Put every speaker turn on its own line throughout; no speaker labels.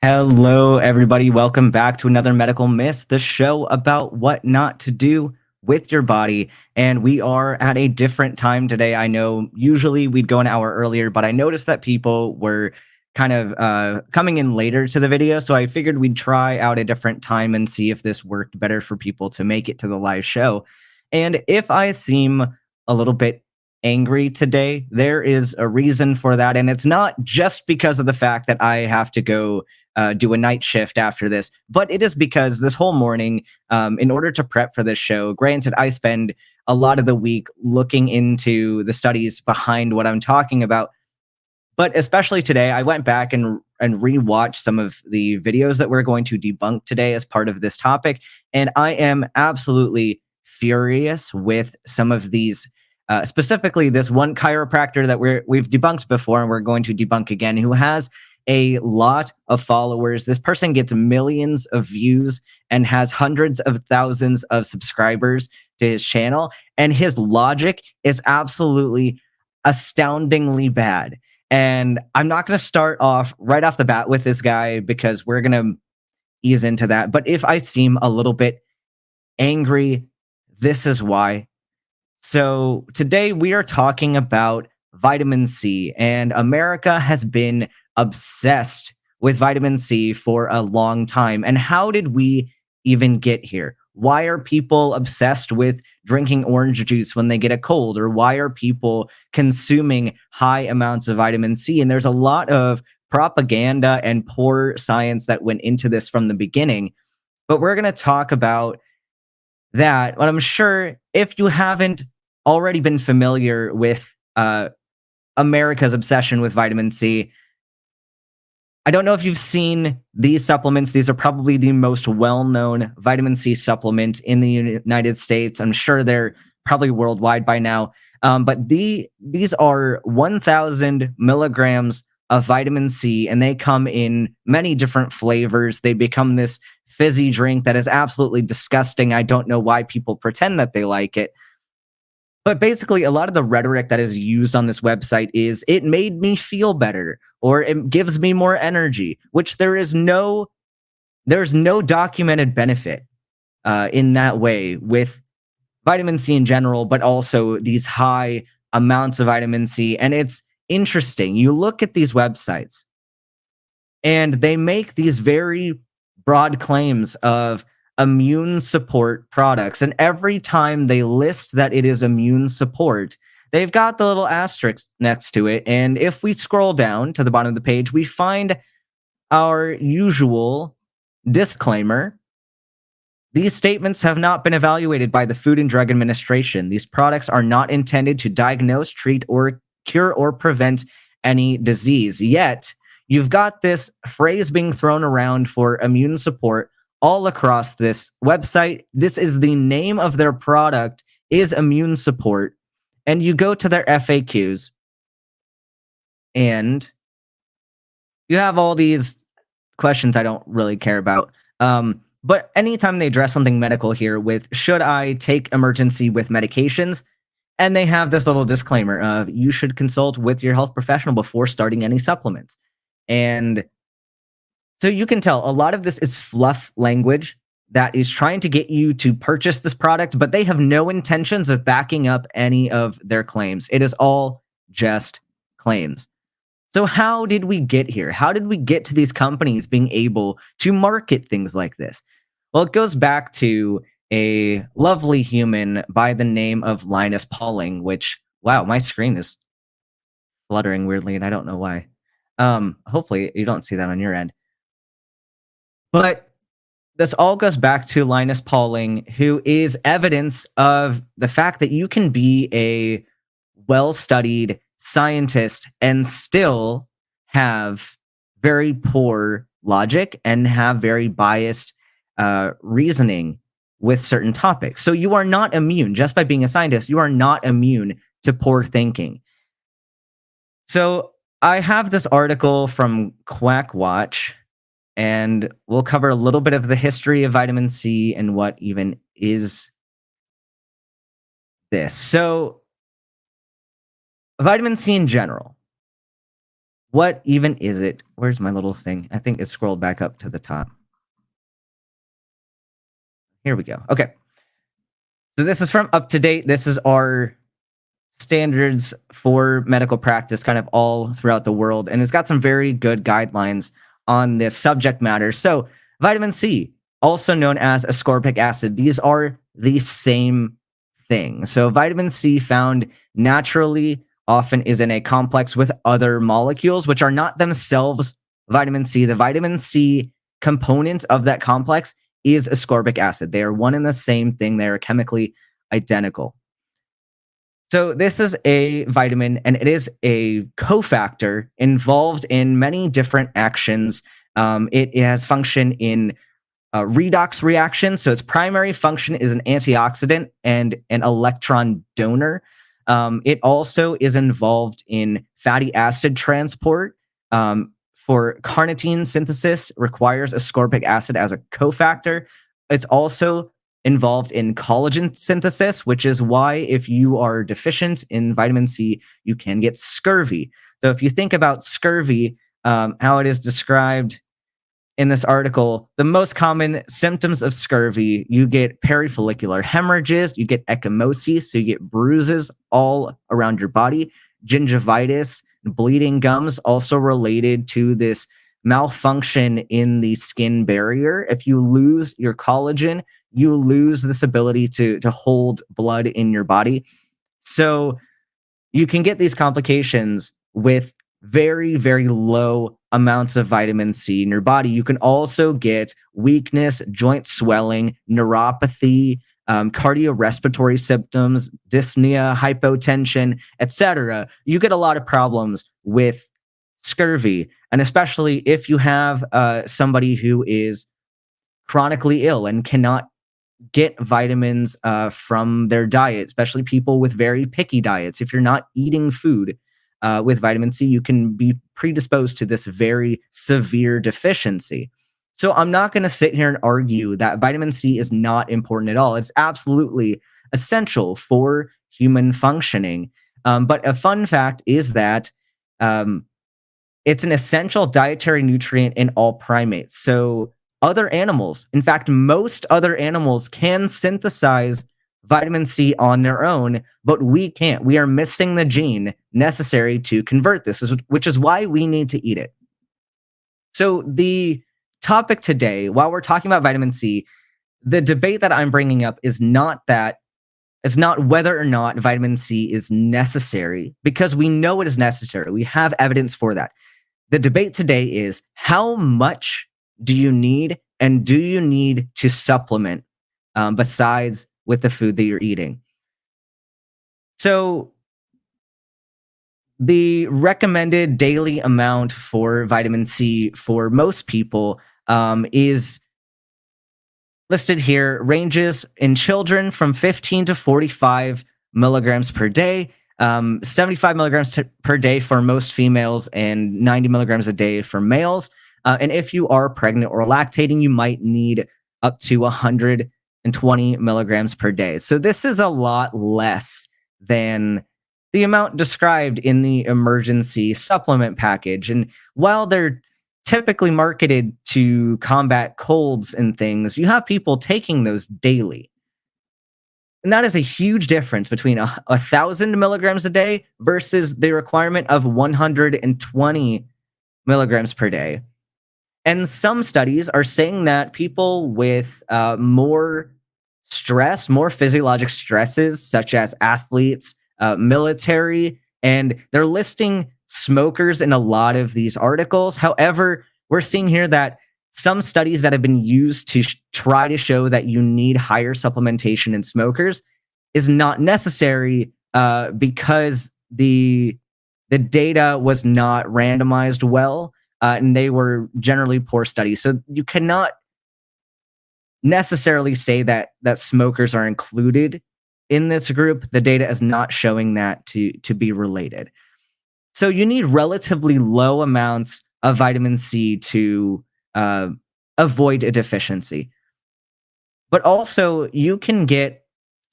Hello, everybody. Welcome back to another Medical Miss, the show about what not to do with your body. And we are at a different time today. I know usually we'd go an hour earlier, but I noticed that people were kind of coming in later to the video. So I figured we'd try out a different time and see if this worked better for people to make it to the live show. And if I seem a little bit angry today, there is a reason for that. And it's not just because of the fact that I have to go do a night shift after this. But it is because this whole morning, in order to prep for this show, granted, I spend a lot of the week looking into the studies behind what I'm talking about. But especially today, I went back and rewatched some of the videos that we're going to debunk today as part of this topic. And I am absolutely furious with some of these. Specifically, this one chiropractor that we've debunked before and we're going to debunk again, who has a lot of followers. This person gets millions of views and has hundreds of thousands of subscribers to his channel. And his logic is absolutely astoundingly bad. And I'm not going to start off right off the bat with this guy because we're going to ease into that. But if I seem a little bit angry, this is why. So today we are talking about vitamin C, and America has been obsessed with vitamin C for a long time. And how did we even get here? Why are people obsessed with drinking orange juice when they get a cold? Or why are people consuming high amounts of vitamin C? And there's a lot of propaganda and poor science that went into this from the beginning. But we're going to talk about that. But I'm sure if you haven't already been familiar with America's obsession with vitamin C, I don't know if you've seen these supplements. These are probably the most well-known vitamin C supplement in the United States. I'm sure they're probably worldwide by now. But these are 1,000 milligrams of vitamin C, and they come in many different flavors. They become this fizzy drink that is absolutely disgusting. I don't know why people pretend that they like it. But basically, a lot of the rhetoric that is used on this website is it made me feel better or it gives me more energy, which there's no documented benefit in that way with vitamin C in general, but also these high amounts of vitamin C. And it's interesting. You look at these websites and they make these very broad claims of immune support products. And every time they list that it is immune support, they've got the little asterisk next to it. And if we scroll down to the bottom of the page, we find our usual disclaimer. These statements have not been evaluated by the Food and Drug Administration. These products are not intended to diagnose, treat, or cure or prevent any disease. Yet, you've got this phrase being thrown around for immune support all across this website. This is the name of their product, is immune support. And you go to their FAQs and you have all these questions I don't really care about. But anytime they address something medical here with, should I take emergency with medications? And they have this little disclaimer of, you should consult with your health professional before starting any supplements. And so you can tell a lot of this is fluff language that is trying to get you to purchase this product, but they have no intentions of backing up any of their claims. It is all just claims. So how did we get here? How did we get to these companies being able to market things like this? Well, it goes back to a lovely human by the name of Linus Pauling, which, wow, my screen is fluttering weirdly, and I don't know why. Hopefully you don't see that on your end. But this all goes back to Linus Pauling, who is evidence of the fact that you can be a well-studied scientist and still have very poor logic and have very biased reasoning with certain topics. So you are not immune. Just by being a scientist, you are not immune to poor thinking. So I have this article from Quackwatch, and we'll cover a little bit of the history of vitamin C and what even is this. So vitamin C in general What even is it? Where's my little thing? I think it scrolled back up to the top. Here we go. Okay. So this is from Up to Date. This is our standards for medical practice kind of all throughout the world. And it's got some very good guidelines on this subject matter. So, vitamin C, also known as ascorbic acid, these are the same thing. So, vitamin C found naturally often is in a complex with other molecules, which are not themselves vitamin C. The vitamin C component of that complex is ascorbic acid. They are one and the same thing, they are chemically identical. So this is a vitamin, and it is a cofactor involved in many different actions. It has function in redox reaction. So its primary function is an antioxidant and an electron donor. It also is involved in fatty acid transport. For carnitine synthesis, requires ascorbic acid as a cofactor. It's also involved in collagen synthesis, which is why if you are deficient in vitamin C, you can get scurvy. So if you think about scurvy, how it is described in this article, the most common symptoms of scurvy, you get perifollicular hemorrhages, you get ecchymosis, so you get bruises all around your body, gingivitis, bleeding gums, also related to this malfunction in the skin barrier. If you lose your collagen, you lose this ability to hold blood in your body. So you can get these complications with very, very low amounts of vitamin C in your body. You can also get weakness, joint swelling, neuropathy, cardiorespiratory symptoms, dyspnea, hypotension, etc. You get a lot of problems with scurvy, and especially if you have somebody who is chronically ill and cannot get vitamins from their diet, especially people with very picky diets. If you're not eating food with vitamin C, you can be predisposed to this very severe deficiency. So I'm not going to sit here and argue that vitamin C is not important at all. It's absolutely essential for human functioning. But a fun fact is that um, it's an essential dietary nutrient in all primates. So other animals, in fact, most other animals can synthesize vitamin C on their own, but we can't. We are missing the gene necessary to convert this, which is why we need to eat it. So the topic today, while we're talking about vitamin C, the debate that I'm bringing up is not that it's not whether or not vitamin C is necessary, because we know it is necessary. We have evidence for that. The debate today is how much do you need, and do you need to supplement besides with the food that you're eating? So the recommended daily amount for vitamin C for most people is listed here, ranges in children from 15 to 45 milligrams per day, 75 milligrams per day for most females, and 90 milligrams a day for males. And if you are pregnant or lactating, you might need up to 120 milligrams per day. So this is a lot less than the amount described in the emergency supplement package. And while they're typically marketed to combat colds and things, you have people taking those daily. And that is a huge difference between 1,000 milligrams a day versus the requirement of 120 milligrams per day. And some studies are saying that people with more stress, more physiologic stresses, such as athletes, military, and they're listing smokers in a lot of these articles. However, we're seeing here that some studies that have been used to try to show that you need higher supplementation in smokers is not necessary because the data was not randomized well, and they were generally poor studies. So you cannot necessarily say that smokers are included in this group. The data is not showing that to be related. So you need relatively low amounts of vitamin C to avoid a deficiency. But also, you can get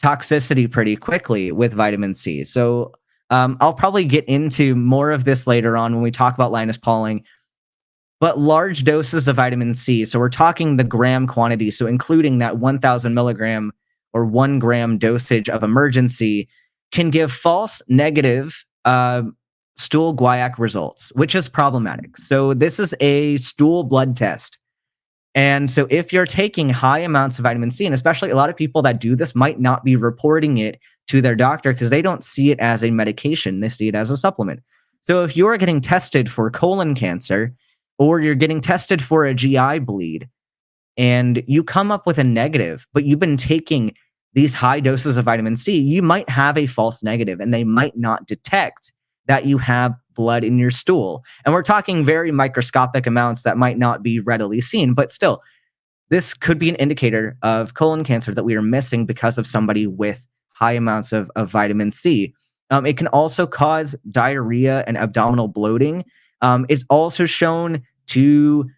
toxicity pretty quickly with vitamin C. So I'll probably get into more of this later on when we talk about Linus Pauling, but large doses of vitamin C. So we're talking the gram quantity. So including that 1,000 milligram or 1 gram dosage of emergency can give false negative stool guaiac results, which is problematic. So this is a stool blood test. And so if you're taking high amounts of vitamin C, and especially a lot of people that do this might not be reporting it to their doctor because they don't see it as a medication, they see it as a supplement. So if you're getting tested for colon cancer or you're getting tested for a GI bleed and you come up with a negative, but you've been taking these high doses of vitamin C, you might have a false negative and they might not detect that you have blood in your stool. And we're talking very microscopic amounts that might not be readily seen, but still, this could be an indicator of colon cancer that we are missing because of somebody with high amounts of vitamin C. It can also cause diarrhea and abdominal bloating. It's also shown to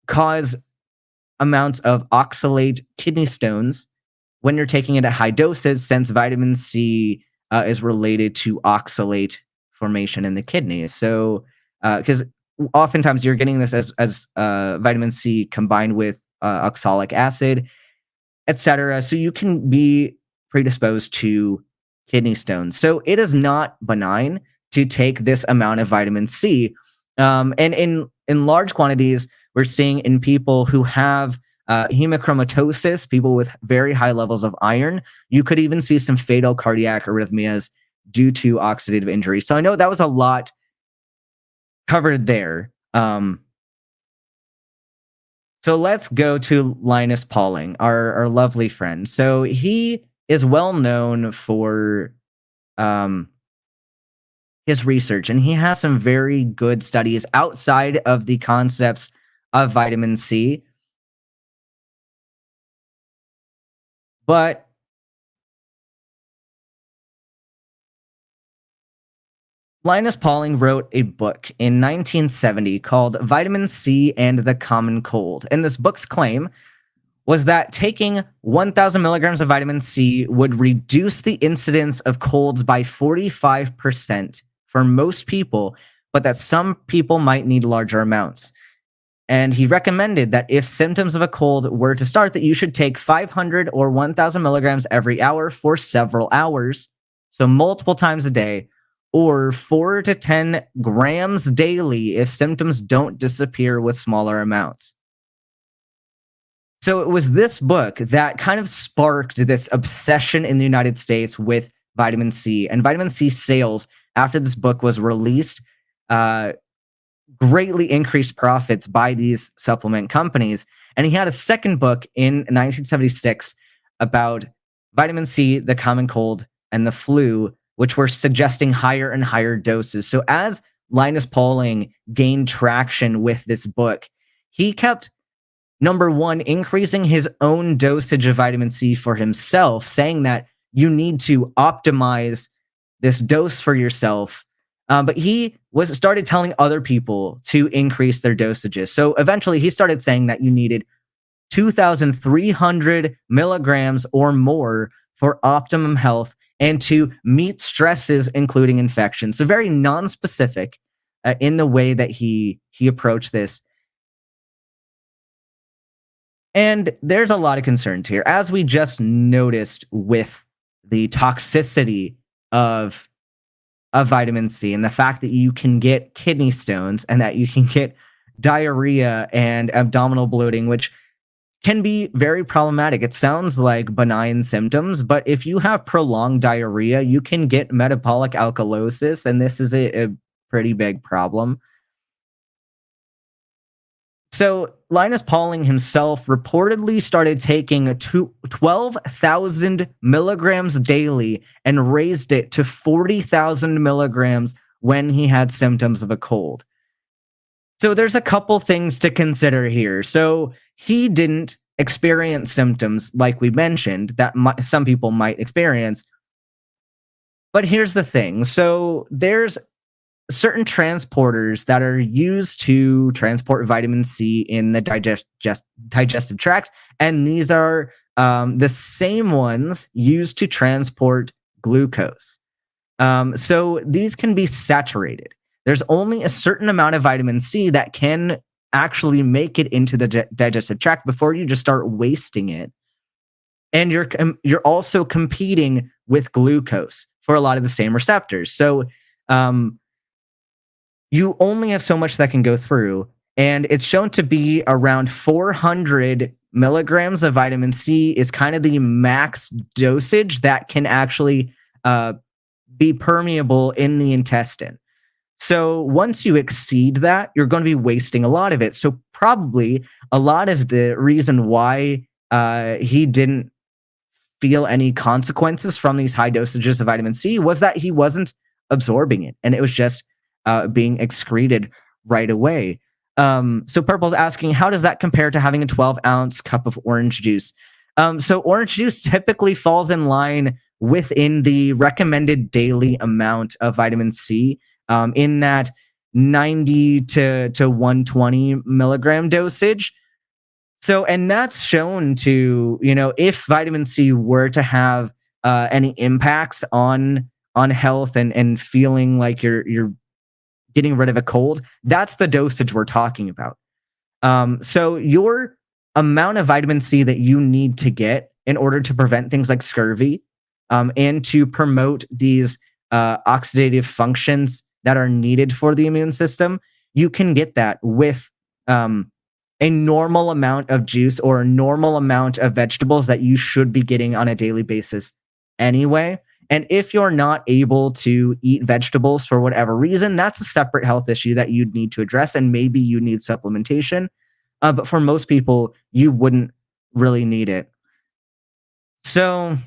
cause amounts of oxalate kidney stones when you're taking it at high doses, since vitamin C is related to oxalate formation in the kidneys. So, because oftentimes you're getting this as vitamin C combined with oxalic acid, etc. So you can be predisposed to kidney stones. So it is not benign to take this amount of vitamin C, and in large quantities, we're seeing in people who have hemochromatosis, people with very high levels of iron. You could even see some fatal cardiac arrhythmias due to oxidative injury. So I know that was a lot covered there. So let's go to Linus Pauling, our lovely friend. So he is well known for his research, and he has some very good studies outside of the concepts of vitamin C. But Linus Pauling wrote a book in 1970 called Vitamin C and the Common Cold. And this book's claim was that taking 1,000 milligrams of vitamin C would reduce the incidence of colds by 45% for most people, but that some people might need larger amounts. And he recommended that if symptoms of a cold were to start, that you should take 500 or 1,000 milligrams every hour for several hours, so multiple times a day, or 4 to 10 grams daily if symptoms don't disappear with smaller amounts. So it was this book that kind of sparked this obsession in the United States with vitamin C, and vitamin C sales after this book was released greatly increased profits by these supplement companies. And he had a second book in 1976 about vitamin C, the common cold, and the flu, which were suggesting higher and higher doses. So as Linus Pauling gained traction with this book, he kept, number one, increasing his own dosage of vitamin C for himself, saying that you need to optimize this dose for yourself. But he started telling other people to increase their dosages. So eventually he started saying that you needed 2,300 milligrams or more for optimum health and to meet stresses, including infection. So very non-specific in the way that he approached this. And there's a lot of concerns here, as we just noticed with the toxicity of vitamin C and the fact that you can get kidney stones and that you can get diarrhea and abdominal bloating, which can be very problematic. It sounds like benign symptoms, but if you have prolonged diarrhea, you can get metabolic alkalosis, and this is a pretty big problem. So Linus Pauling himself reportedly started taking 12,000 milligrams daily and raised it to 40,000 milligrams when he had symptoms of a cold. So there's a couple things to consider here. So he didn't experience symptoms like we mentioned that some people might experience. But here's the thing. So there's certain transporters that are used to transport vitamin C in the digestive tracts, and these are the same ones used to transport glucose. So these can be saturated. There's only a certain amount of vitamin C that can actually make it into the digestive tract before you just start wasting it. And you're also competing with glucose for a lot of the same receptors. So um, you only have so much that can go through, and it's shown to be around 400 milligrams of vitamin C is kind of the max dosage that can actually uh, be permeable in the intestine. So once you exceed that, you're going to be wasting a lot of it. So probably a lot of the reason why he didn't feel any consequences from these high dosages of vitamin C was that he wasn't absorbing it, and it was just being excreted right away. So Purple's asking, how does that compare to having a 12-ounce cup of orange juice? So orange juice typically falls in line within the recommended daily amount of vitamin C, in that 90 to 120 milligram dosage. So, and that's shown to, if vitamin C were to have any impacts on health and feeling like you're getting rid of a cold, that's the dosage we're talking about. So your amount of vitamin C that you need to get in order to prevent things like scurvy, and to promote these oxidative functions that are needed for the immune system, you can get that with a normal amount of juice or a normal amount of vegetables that you should be getting on a daily basis anyway. And if you're not able to eat vegetables for whatever reason, that's a separate health issue that you'd need to address. And maybe you need supplementation. But for most people, you wouldn't really need it. So,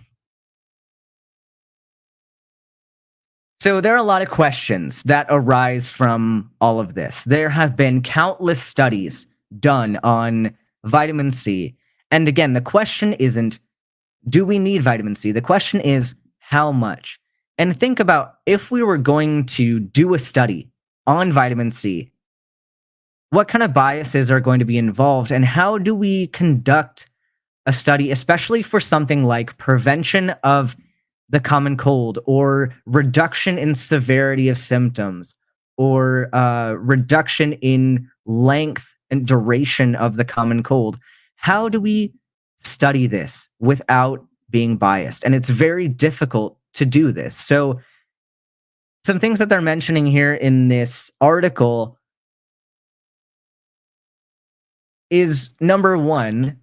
so there are a lot of questions that arise from all of this. There have been countless studies done on vitamin C. And again, the question isn't, do we need vitamin C? The question is, how much? And think about, if we were going to do a study on vitamin C, what kind of biases are going to be involved, and how do we conduct a study, especially for something like prevention of the common cold or reduction in severity of symptoms or reduction in length and duration of the common cold? How do we study this without being biased? And it's very difficult to do this. So some things that they're mentioning here in this article is, number one,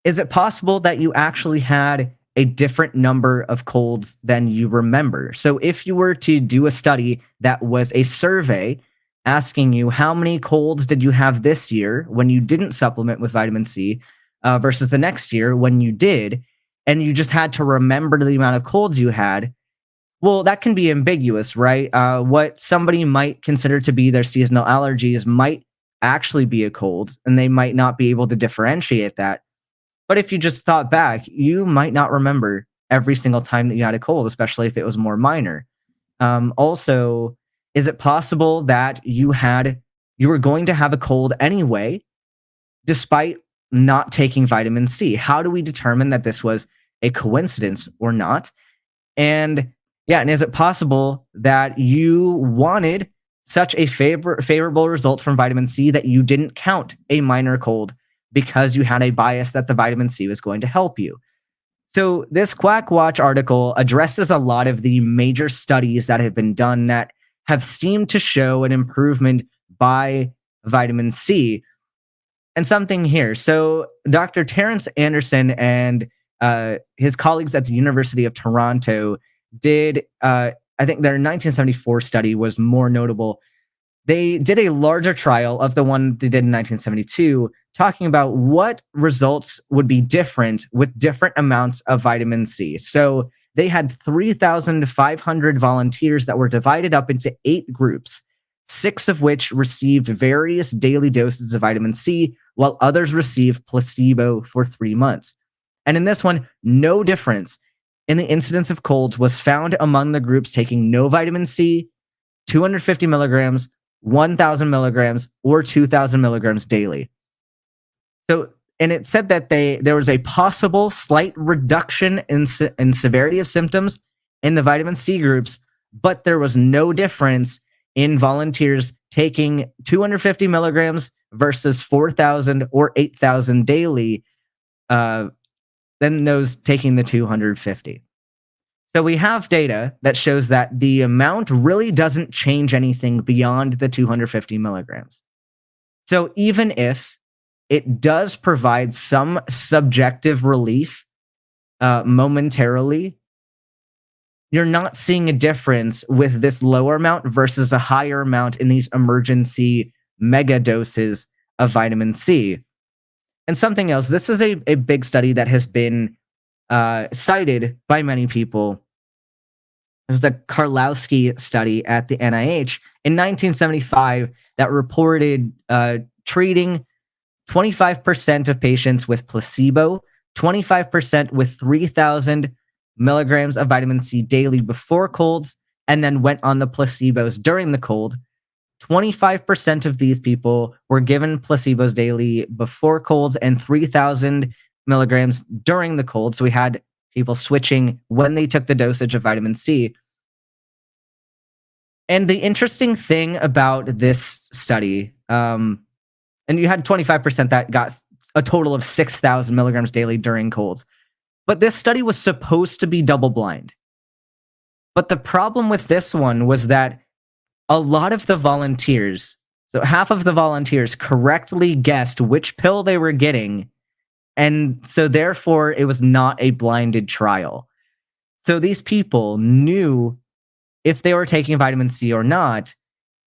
is it possible that you actually had a different number of colds than you remember? So if you were to do a study that was a survey asking you how many colds did you have this year when you didn't supplement with vitamin C, versus the next year when you did, and you just had to remember the amount of colds you had, well, that can be ambiguous, right? What somebody might consider to be their seasonal allergies might actually be a cold, and they might not be able to differentiate that. But if you just thought back, you might not remember every single time that you had a cold, especially if it was more minor. Also, is it possible that you were going to have a cold anyway, despite not taking vitamin C? How do we determine that this was a coincidence or not? And yeah, and is it possible that you wanted such a favorable result from vitamin C that you didn't count a minor cold because you had a bias that the vitamin C was going to help you? So this Quack Watch article addresses a lot of the major studies that have been done that have seemed to show an improvement by vitamin C. And something here. So Dr. Terence Anderson and his colleagues at the University of Toronto did, I think their 1974 study was more notable. They did a larger trial of the one they did in 1972, talking about what results would be different with different amounts of vitamin C. So they had 3,500 volunteers that were divided up into 8 groups, 6 of which received various daily doses of vitamin C, while others received placebo for 3 months. And in this one, no difference in the incidence of colds was found among the groups taking no vitamin C, 250 milligrams, 1,000 milligrams, or 2,000 milligrams daily. So, and it said that there was a possible slight reduction in severity of symptoms in the vitamin C groups, but there was no difference in volunteers taking 250 milligrams versus 4,000 or 8,000 daily uh, than those taking the 250. So we have data that shows that the amount really doesn't change anything beyond the 250 milligrams. So even if it does provide some subjective relief momentarily, you're not seeing a difference with this lower amount versus a higher amount in these emergency mega doses of vitamin C. And something else, this is a big study that has been cited by many people. This is the Karlowski study at the NIH in 1975 that reported treating 25% of patients with placebo, 25% with 3,000 milligrams of vitamin C daily before colds, and then went on the placebos during the cold. 25% of these people were given placebos daily before colds and 3,000 milligrams during the cold. So we had people switching when they took the dosage of vitamin C. And the interesting thing about this study, and you had 25% that got a total of 6,000 milligrams daily during colds. But this study was supposed to be double blind. But the problem with this one was that a lot of the volunteers, so half of the volunteers correctly guessed which pill they were getting. And so therefore, it was not a blinded trial. So these people knew if they were taking vitamin C or not.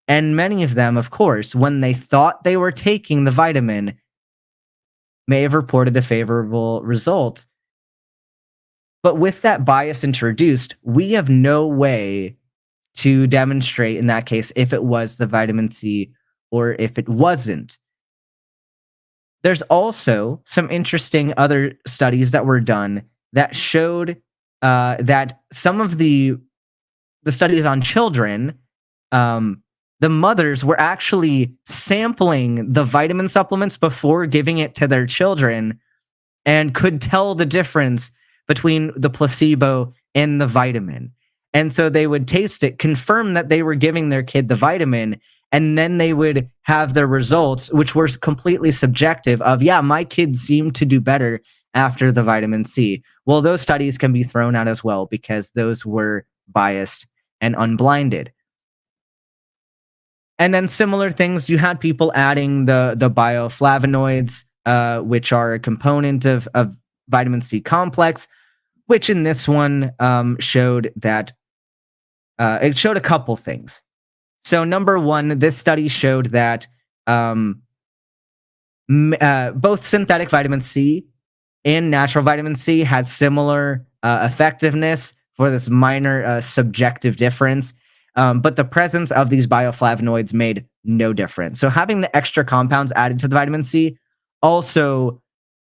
And many of them, of course, when they thought they were taking the vitamin, may have reported a favorable result. But with that bias introduced, we have no way to demonstrate in that case if it was the vitamin C or if it wasn't. There's also some interesting other studies that were done that showed that some of the studies on children, the mothers were actually sampling the vitamin supplements before giving it to their children and could tell the difference between the placebo and the vitamin. And so they would taste it, confirm that they were giving their kid the vitamin, and then they would have their results, which were completely subjective of, yeah, my kids seemed to do better after the vitamin C. Well, those studies can be thrown out as well because those were biased and unblinded. And then similar things, you had people adding the bioflavonoids, which are a component of vitamin C complex, which in this one showed that it showed a couple things. So number one, this study showed that both synthetic vitamin C and natural vitamin C had similar effectiveness for this minor subjective difference. But the presence of these bioflavonoids made no difference. So having the extra compounds added to the vitamin C also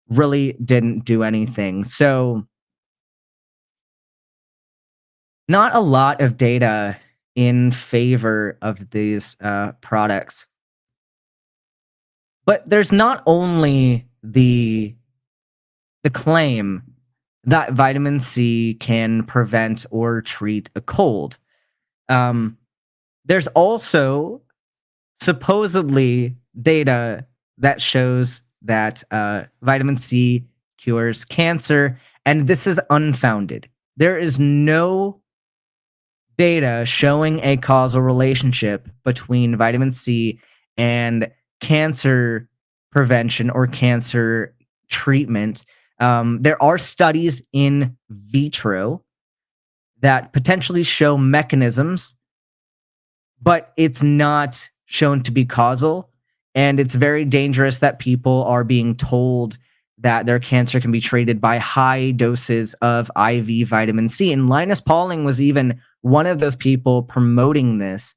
really didn't do anything. So not a lot of data in favor of these products. But there's not only the claim that vitamin C can prevent or treat a cold. There's also supposedly data that shows that vitamin C cures cancer, and this is unfounded. There is no data showing a causal relationship between vitamin C and cancer prevention or cancer treatment. There are studies in vitro that potentially show mechanisms, but it's not shown to be causal. And it's very dangerous that people are being told that their cancer can be treated by high doses of IV vitamin C. And Linus Pauling was even one of those people promoting this.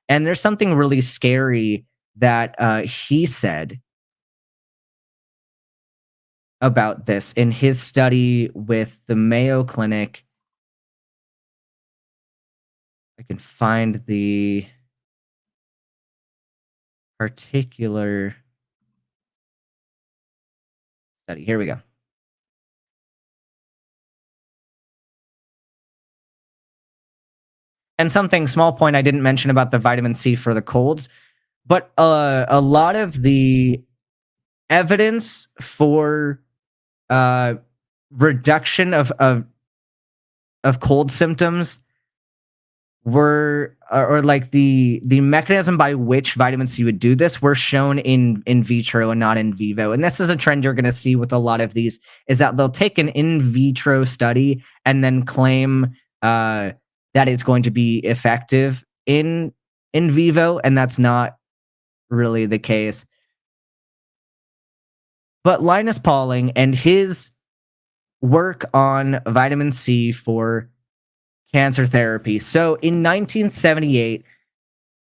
And there's something really scary that he said about this in his study with the Mayo Clinic. I can find the particular study. Here we go. And something small point I didn't mention about the vitamin C for the colds, but a lot of the evidence for uh, reduction of cold symptoms were or like the mechanism by which vitamin C would do this were shown in vitro and not in vivo. And this is a trend you're going to see with a lot of these is that they'll take an in vitro study and then claim that it's going to be effective in vivo, and that's not really the case. But Linus Pauling and his work on vitamin C for cancer therapy. So in 1978,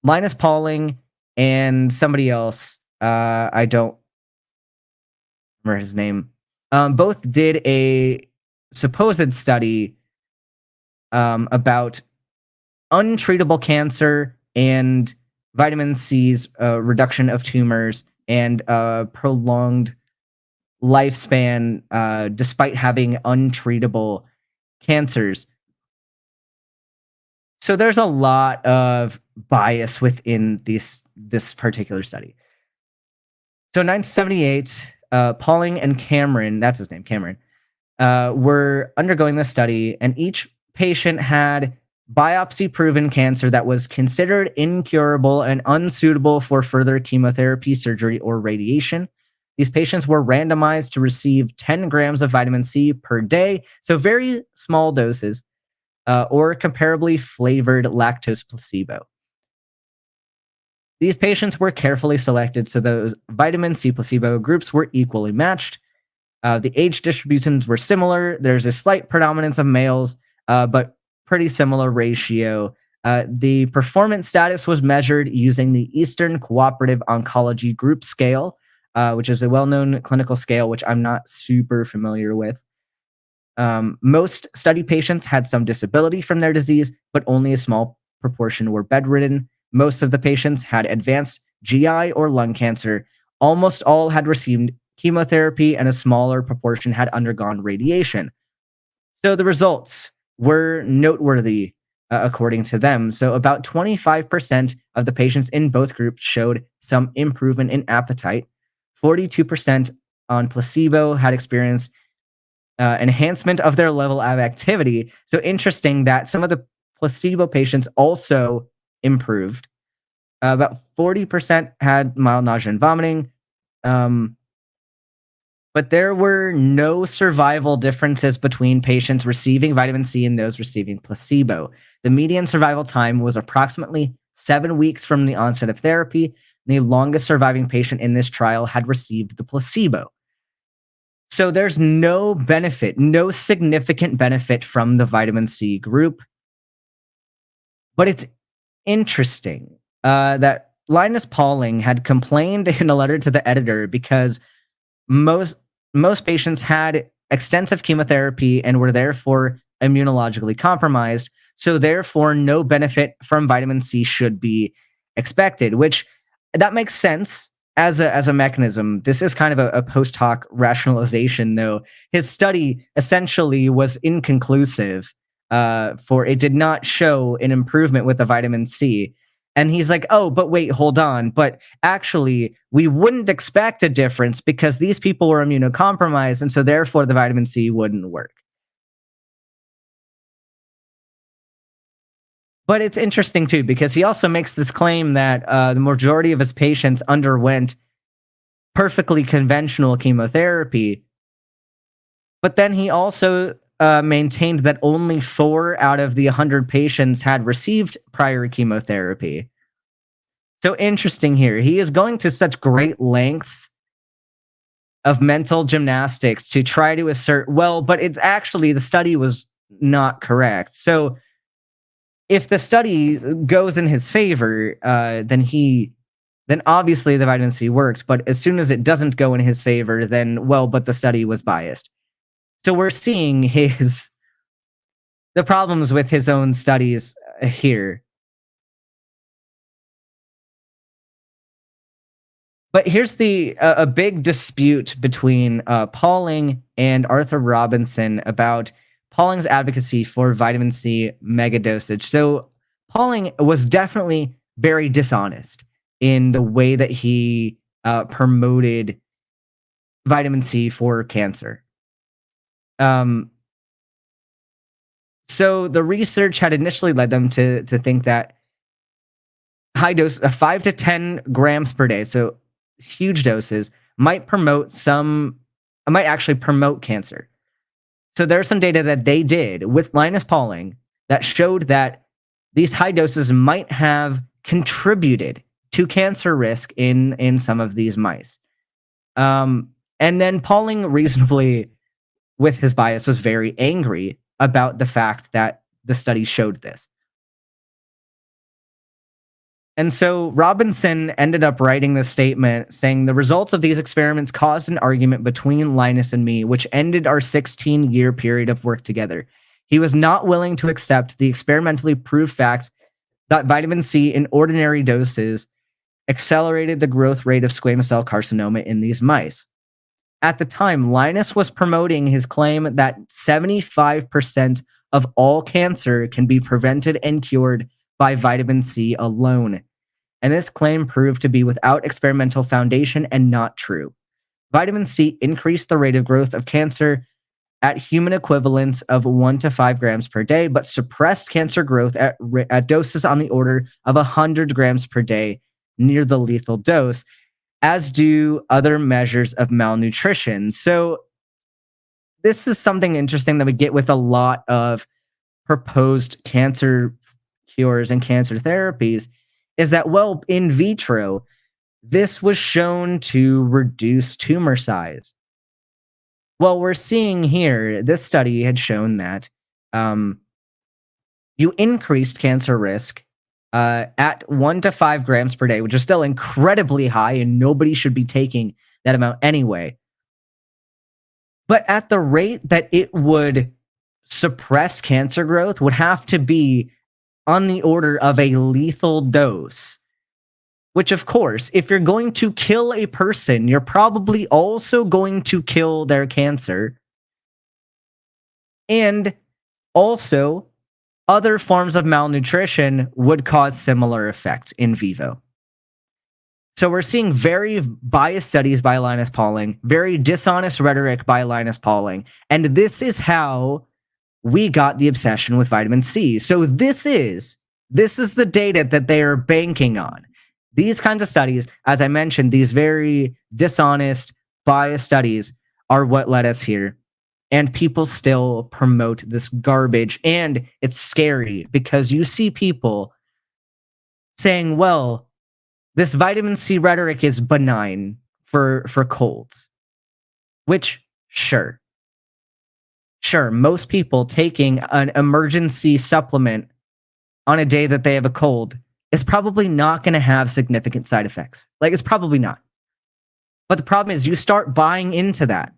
Linus Pauling and somebody else, I don't remember his name, both did a supposed study about untreatable cancer and vitamin C's reduction of tumors and prolonged lifespan despite having untreatable cancers. So there's a lot of bias within this particular study. So 1978, Pauling and Cameron, that's his name, Cameron, were undergoing this study, and each patient had biopsy-proven cancer that was considered incurable and unsuitable for further chemotherapy, surgery, or radiation. These patients were randomized to receive 10 grams of vitamin C per day, so very small doses, or comparably flavored lactose placebo. These patients were carefully selected so those vitamin C placebo groups were equally matched. The age distributions were similar. There's a slight predominance of males, but pretty similar ratio. The performance status was measured using the Eastern Cooperative Oncology Group Scale, which is a well-known clinical scale, which I'm not super familiar with. Most study patients had some disability from their disease, but only a small proportion were bedridden. Most of the patients had advanced GI or lung cancer. Almost all had received chemotherapy, and a smaller proportion had undergone radiation. So the results were noteworthy, according to them. So about 25% of the patients in both groups showed some improvement in appetite. 42% on placebo had experienced enhancement of their level of activity. So interesting that some of the placebo patients also improved. About 40% had mild nausea and vomiting. But there were no survival differences between patients receiving vitamin C and those receiving placebo. The median survival time was approximately 7 weeks from the onset of therapy. The longest surviving patient in this trial had received the placebo. So there's no benefit, no significant benefit from the vitamin C group. But it's interesting that Linus Pauling had complained in a letter to the editor because most most patients had extensive chemotherapy and were therefore immunologically compromised. So therefore, no benefit from vitamin C should be expected, which that makes sense as a mechanism. This is kind of a post hoc rationalization, though. His study essentially was inconclusive. For it did not show an improvement with the vitamin C. And he's like, oh, but wait, hold on. But actually, we wouldn't expect a difference because these people were immunocompromised. And so therefore, the vitamin C wouldn't work. But it's interesting, too, because he also makes this claim that the majority of his patients underwent perfectly conventional chemotherapy. But then he also maintained that only 4 out of the 100 patients had received prior chemotherapy. So interesting here. He is going to such great lengths of mental gymnastics to try to assert, well, but it's actually the study was not correct. So if the study goes in his favor, then obviously the vitamin C worked. But as soon as it doesn't go in his favor, then well, but the study was biased. So we're seeing the problems with his own studies here. But here's the a big dispute between Pauling and Arthur Robinson about Pauling's advocacy for vitamin C megadosage. So Pauling was definitely very dishonest in the way that he promoted vitamin C for cancer. Um, so the research had initially led them to think that high dose, 5 to 10 grams per day, so huge doses, might actually promote cancer. So there's some data that they did with Linus Pauling that showed that these high doses might have contributed to cancer risk in some of these mice. And then Pauling, reasonably with his bias, was very angry about the fact that the study showed this. And so Robinson ended up writing this statement saying the results of these experiments caused an argument between Linus and me, which ended our 16-year period of work together. He was not willing to accept the experimentally proved fact that vitamin C in ordinary doses accelerated the growth rate of squamous cell carcinoma in these mice. At the time, Linus was promoting his claim that 75% of all cancer can be prevented and cured by vitamin C alone. And this claim proved to be without experimental foundation and not true. Vitamin C increased the rate of growth of cancer at human equivalents of 1 to 5 grams per day, but suppressed cancer growth at doses on the order of 100 grams per day, near the lethal dose, as do other measures of malnutrition. So this is something interesting that we get with a lot of proposed cancer cures and cancer therapies, is that, well, in vitro, this was shown to reduce tumor size. Well, we're seeing here, this study had shown that you increased cancer risk at 1 to 5 grams per day, which is still incredibly high, and nobody should be taking that amount anyway. But at the rate that it would suppress cancer growth would have to be on the order of a lethal dose. Which, of course, if you're going to kill a person, you're probably also going to kill their cancer. And also, other forms of malnutrition would cause similar effects in vivo. So we're seeing very biased studies by Linus Pauling, very dishonest rhetoric by Linus Pauling, and this is how we got the obsession with vitamin C. So this is the data that they are banking on. These kinds of studies, as I mentioned, these very dishonest, biased studies are what led us here. And people still promote this garbage. And it's scary because you see people saying, well, this vitamin C rhetoric is benign for colds. Which, sure, most people taking an emergency supplement on a day that they have a cold is probably not going to have significant side effects. Like, it's probably not. But the problem is you start buying into that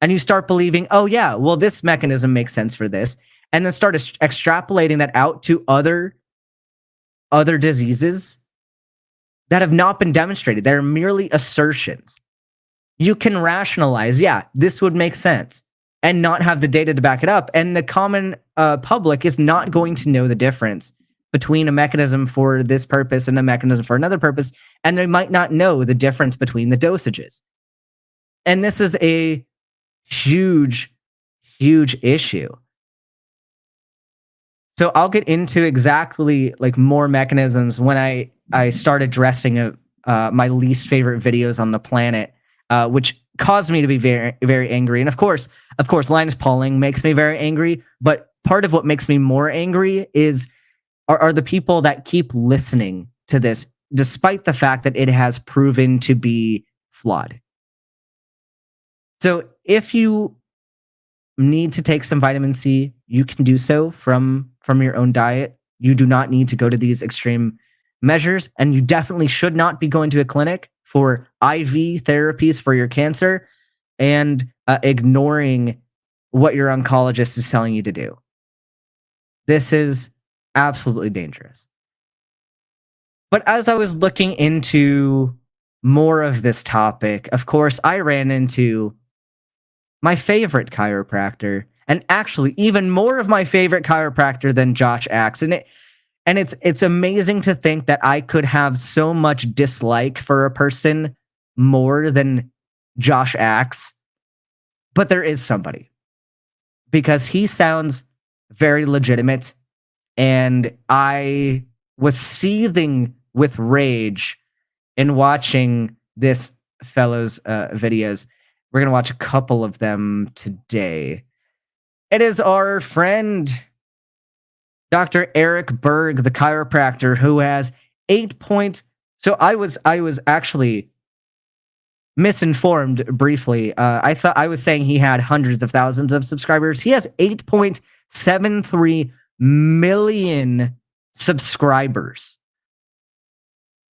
and you start believing, oh yeah, well, this mechanism makes sense for this. And then start extrapolating that out to other diseases that have not been demonstrated. They're merely assertions. You can rationalize, yeah, this would make sense, and not have the data to back it up. And the common public is not going to know the difference between a mechanism for this purpose and a mechanism for another purpose, and they might not know the difference between the dosages. And this is a huge, huge issue. So I'll get into exactly like more mechanisms when I start addressing my least favorite videos on the planet, which caused me to be very, very angry. And of course, Linus Pauling makes me very angry. But part of what makes me more angry are the people that keep listening to this, despite the fact that it has proven to be flawed. So if you need to take some vitamin C, you can do so from your own diet. You do not need to go to these extreme measures, and you definitely should not be going to a clinic for IV therapies for your cancer and ignoring what your oncologist is telling you to do. This is absolutely dangerous. But as I was looking into more of this topic, of course, I ran into my favorite chiropractor, and actually even more of my favorite chiropractor than Josh Axe. And And it's amazing to think that I could have so much dislike for a person more than Josh Axe, but there is somebody because he sounds very legitimate, and I was seething with rage in watching this fellow's videos. We're gonna watch a couple of them today. It is our friend Dr. Eric Berg, the chiropractor, who has 8 point. So I was actually misinformed briefly. I thought I was saying he had hundreds of thousands of subscribers. He has 8.73 million subscribers.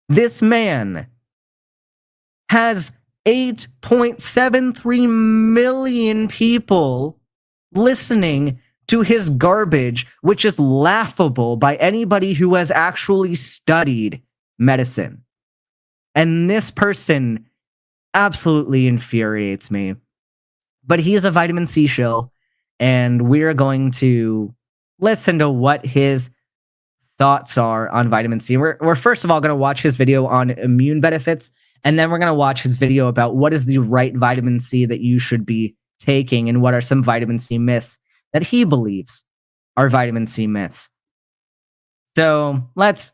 This man has 8.73 million people listening to his garbage, which is laughable by anybody who has actually studied medicine. And this person absolutely infuriates me. But he is a vitamin C shill, and we're going to listen to what his thoughts are on vitamin C. We're first of all going to watch his video on immune benefits, and then we're going to watch his video about what is the right vitamin C that you should be taking and what are some vitamin C myths that he believes are vitamin C myths. So let's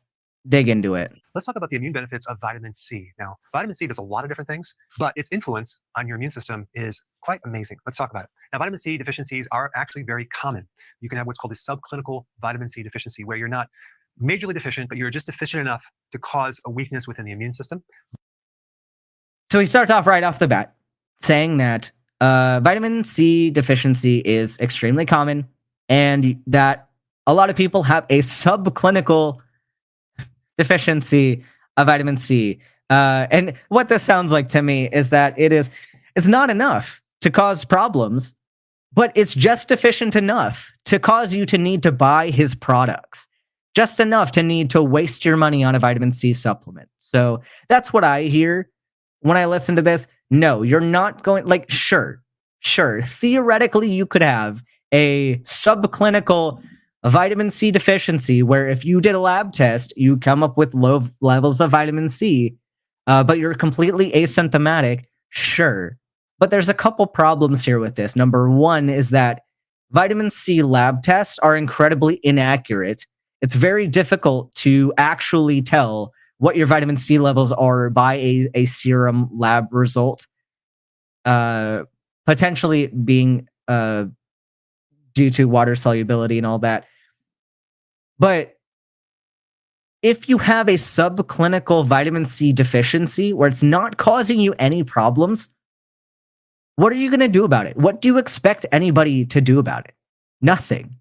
dig into it.
Let's talk about the immune benefits of vitamin C. Now, vitamin C does a lot of different things, but its influence on your immune system is quite amazing. Let's talk about it. Now, vitamin C deficiencies are actually very common. You can have what's called a subclinical vitamin C deficiency, where you're not majorly deficient, but you're just deficient enough to cause a weakness within the immune system.
So he starts off right off the bat saying that vitamin C deficiency is extremely common and that a lot of people have a subclinical deficiency of vitamin C. And what this sounds like to me is that it's not enough to cause problems, but it's just deficient enough to cause you to need to buy his products. Just enough to need to waste your money on a vitamin C supplement. So that's what I hear when I listen to this. No, you're not going, like, sure, theoretically you could have a subclinical vitamin C deficiency where if you did a lab test, you come up with low levels of vitamin C, but you're completely asymptomatic, sure. But there's a couple problems here with this. Number one is that vitamin C lab tests are incredibly inaccurate. It's very difficult to actually tell what your vitamin C levels are by a serum lab result, potentially being due to water solubility and all that. But if you have a subclinical vitamin C deficiency where it's not causing you any problems, what are you going to do about it? What do you expect anybody to do about it? Nothing.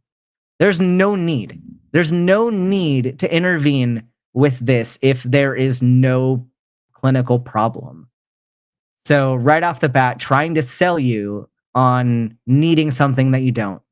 There's no need. There's no need to intervene with this if there is no clinical problem. So right off the bat, trying to sell you on needing something that you don't.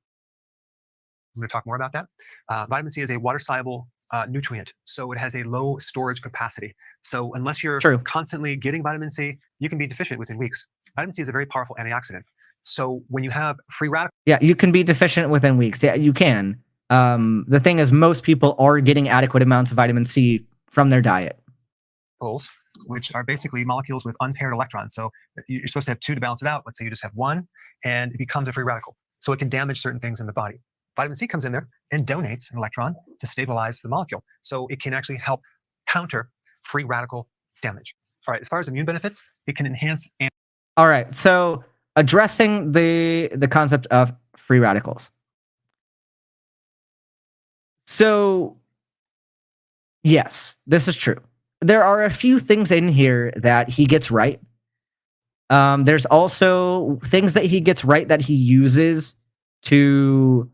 I'm going to talk more about that. Vitamin C is a water-soluble nutrient, so it has a low storage capacity. So unless you're constantly getting vitamin C, you can be deficient within weeks. Vitamin C is a very powerful antioxidant. So when you have free radicals...
Yeah, you can be deficient within weeks. Yeah, you can. The thing is, most people are getting adequate amounts of vitamin C from their diet.
Which are basically molecules with unpaired electrons. So you're supposed to have two to balance it out. Let's say you just have one, and it becomes a free radical. So it can damage certain things in the body. Vitamin C comes in there and donates an electron to stabilize the molecule. So it can actually help counter free radical damage. All right, as far as immune benefits, it can enhance...
All right, so addressing the concept of free radicals. So, yes, this is true. There are a few things in here that he gets right. There's also things that he gets right that he uses to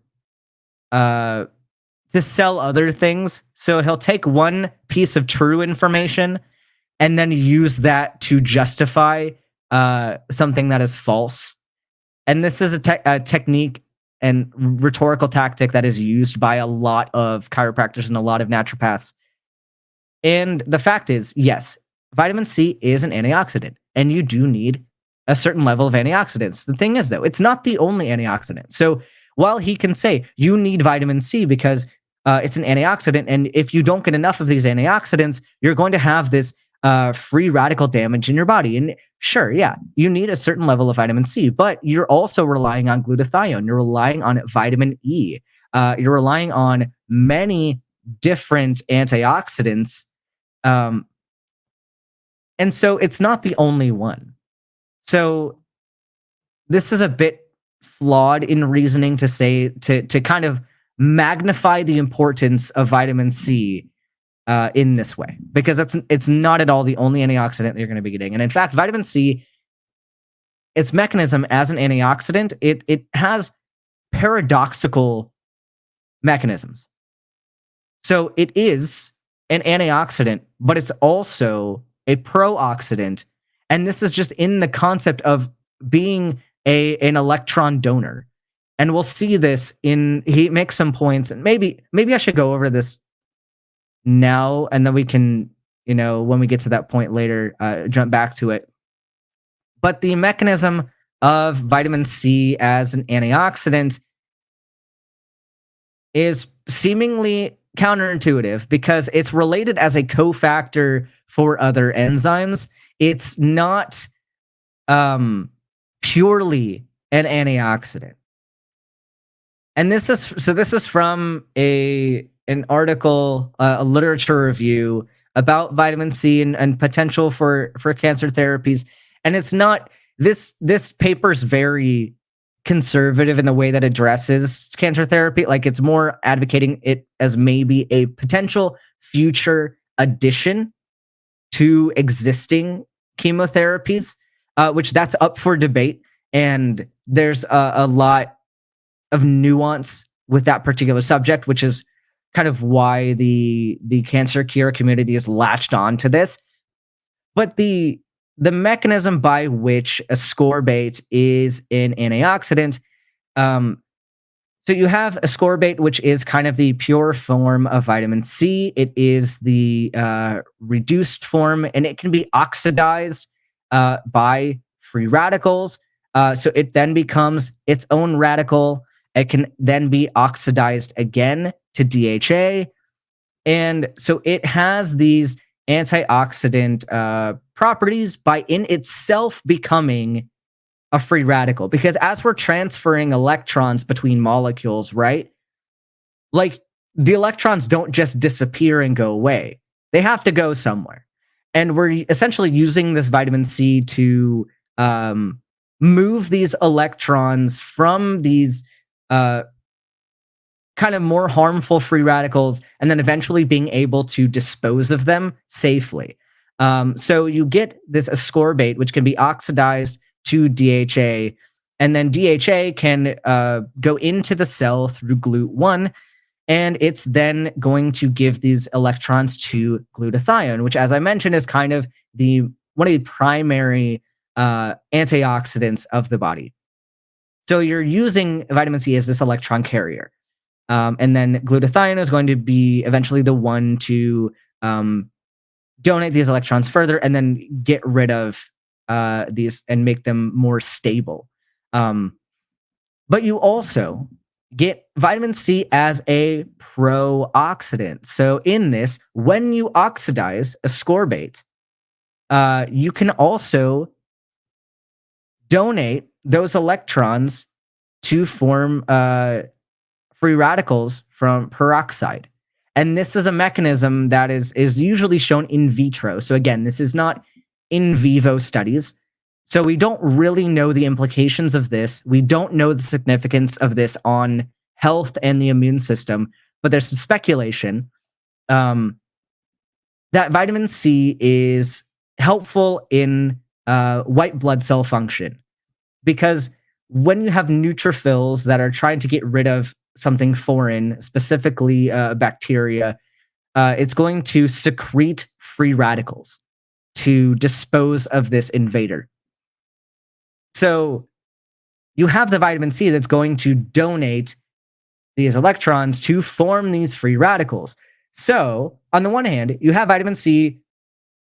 sell other things. So he'll take one piece of true information and then use that to justify something that is false. And this is a technique and rhetorical tactic that is used by a lot of chiropractors and a lot of naturopaths. And the fact is, yes, vitamin C is an antioxidant, and you do need a certain level of antioxidants. The thing is, though, it's not the only antioxidant. So while he can say you need vitamin C because It's an antioxidant, and if you don't get enough of these antioxidants, you're going to have this free radical damage in your body. And sure, yeah, you need a certain level of vitamin C, but you're also relying on glutathione. You're relying on vitamin E. You're relying on many different antioxidants. Um, and so it's not the only one. So this is a bit flawed in reasoning to say to kind of magnify the importance of vitamin C in this way, because it's not at all the only antioxidant that you're going to be getting. And in fact, vitamin C, its mechanism as an antioxidant, it has paradoxical mechanisms. So it is an antioxidant, but it's also a pro-oxidant. And this is just in the concept of being an electron donor. And we'll see this he makes some points, and maybe I should go over this now, and then we can, when we get to that point later, jump back to it. But the mechanism of vitamin C as an antioxidant is seemingly counterintuitive because it's related as a cofactor for other enzymes. It's not purely an antioxidant. And this is from an article, a literature review about vitamin C and potential for cancer therapies. And it's not, this paper's very conservative in the way that addresses cancer therapy. Like, it's more advocating it as maybe a potential future addition to existing chemotherapies, which that's up for debate. And there's a lot of nuance with that particular subject, which is kind of why the cancer cure community is latched on to this. But the mechanism by which ascorbate is an antioxidant, so you have ascorbate, which is kind of the pure form of vitamin C. It is the reduced form, and it can be oxidized by free radicals. So it then becomes its own radical. It can then be oxidized again to DHA. And so it has these antioxidant properties by in itself becoming a free radical. Because as we're transferring electrons between molecules, right? Like, the electrons don't just disappear and go away. They have to go somewhere. And we're essentially using this vitamin C to move these electrons from these kind of more harmful free radicals, and then eventually being able to dispose of them safely. So you get this ascorbate, which can be oxidized to DHA, and then DHA can go into the cell through GLUT1, and it's then going to give these electrons to glutathione, which, as I mentioned, is kind of one of the primary antioxidants of the body. So you're using vitamin C as this electron carrier. And then glutathione is going to be eventually the one to donate these electrons further and then get rid of these and make them more stable. But you also get vitamin C as a pro-oxidant. So in this, when you oxidize ascorbate, you can also donate those electrons to form free radicals from peroxide. And this is a mechanism that is usually shown in vitro. So again, this is not in vivo studies. So we don't really know the implications of this. We don't know the significance of this on health and the immune system, but there's some speculation that vitamin C is helpful in white blood cell function. Because when you have neutrophils that are trying to get rid of something foreign, specifically bacteria, it's going to secrete free radicals to dispose of this invader. So you have the vitamin C that's going to donate these electrons to form these free radicals. So on the one hand, you have vitamin C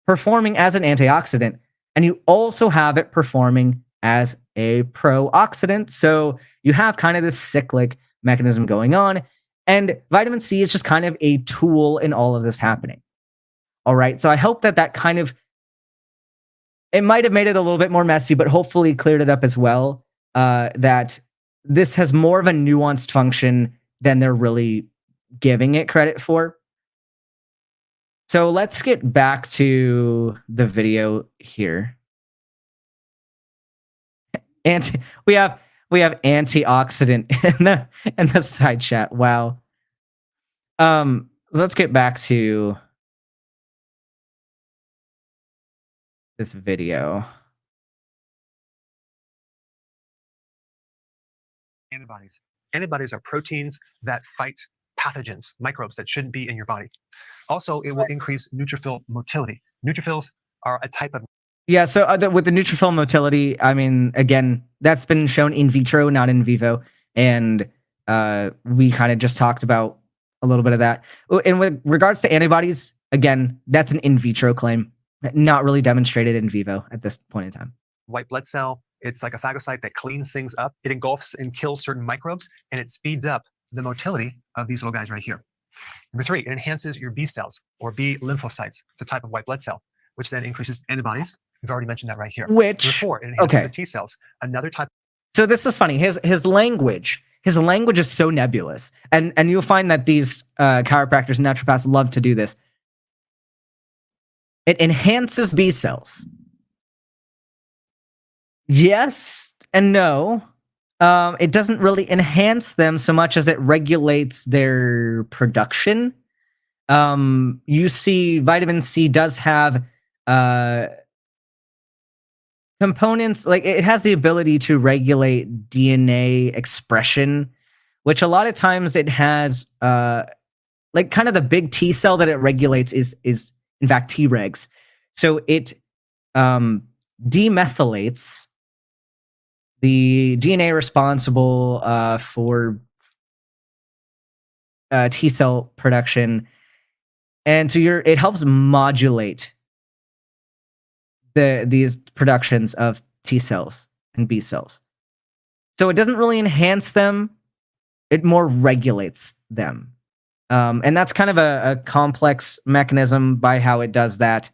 performing as an antioxidant, and you also have it performing as a pro-oxidant. So you have kind of this cyclic mechanism going on. And vitamin C is just kind of a tool in all of this happening. All right. So I hope that kind of, it might have made it a little bit more messy, but hopefully cleared it up as well. That this has more of a nuanced function than they're really giving it credit for. So let's get back to the video here. We have antioxidant in the side chat. Wow. Let's get back to this video.
Antibodies. Antibodies are proteins that fight pathogens, microbes that shouldn't be in your body. Also, it will increase neutrophil motility. Neutrophils are a type of...
Yeah, so with the neutrophil motility, I mean, again, that's been shown in vitro, not in vivo. And we kind of just talked about a little bit of that. And with regards to antibodies, again, that's an in vitro claim, not really demonstrated in vivo at this point in time.
White blood cell, it's like a phagocyte that cleans things up. It engulfs and kills certain microbes, and it speeds up the motility of these little guys right here. Number 3, it enhances your B cells or B lymphocytes. It's a type of white blood cell, which then increases antibodies. We've already mentioned that right here.
Which,
Number 4, it enhances the T cells. Another type.
So this is funny. His language is so nebulous, and you'll find that these chiropractors and naturopaths love to do this. It enhances B cells. Yes and no. It doesn't really enhance them so much as it regulates their production. You see, vitamin C does have components, like it has the ability to regulate DNA expression, which a lot of times it has like kind of the big T cell that it regulates is in fact Tregs. So it demethylates the DNA responsible for T cell production, and it helps modulate these productions of T cells and B cells. So it doesn't really enhance them; it more regulates them, and that's kind of a complex mechanism by how it does that.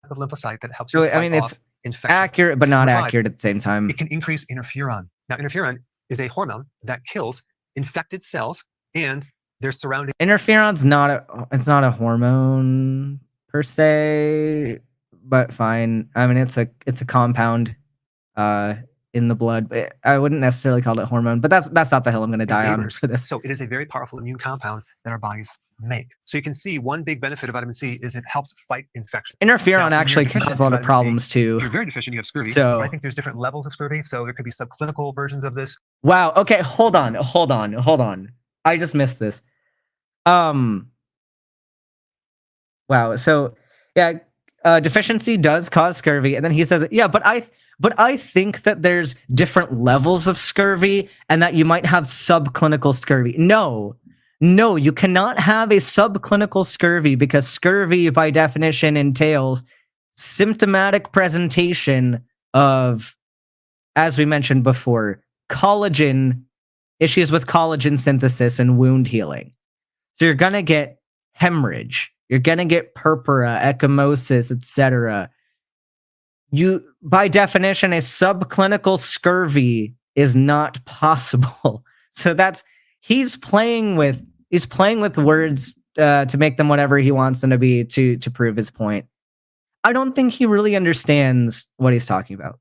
Of lymphocyte that helps.
So I mean, it's infection. Accurate, but not accurate at the same time.
It can increase interferon. Now, interferon is a hormone that kills infected cells and their surrounding.
Interferon's not a hormone per se, but fine. I mean, it's a compound in the blood. But I wouldn't necessarily call it hormone, but that's not the hill I'm going to die on for this.
So it is a very powerful immune compound that our bodies make. So you can see one big benefit of vitamin C is it helps fight infection.
Interferon actually causes a lot of problems too.
If you're very deficient, you have scurvy.
So
I think there's different levels of scurvy. So there could be subclinical versions of this.
Wow. Okay. Hold on. I just missed this. Wow. So yeah, deficiency does cause scurvy, and then he says, yeah, but I think that there's different levels of scurvy, and that you might have subclinical scurvy. No, you cannot have a subclinical scurvy, because scurvy, by definition, entails symptomatic presentation of, as we mentioned before, issues with collagen synthesis and wound healing. So you're going to get hemorrhage, you're going to get purpura, ecchymosis, etc. By definition, a subclinical scurvy is not possible. So he's playing with words to make them whatever he wants them to be to prove his point. I don't think he really understands what he's talking about.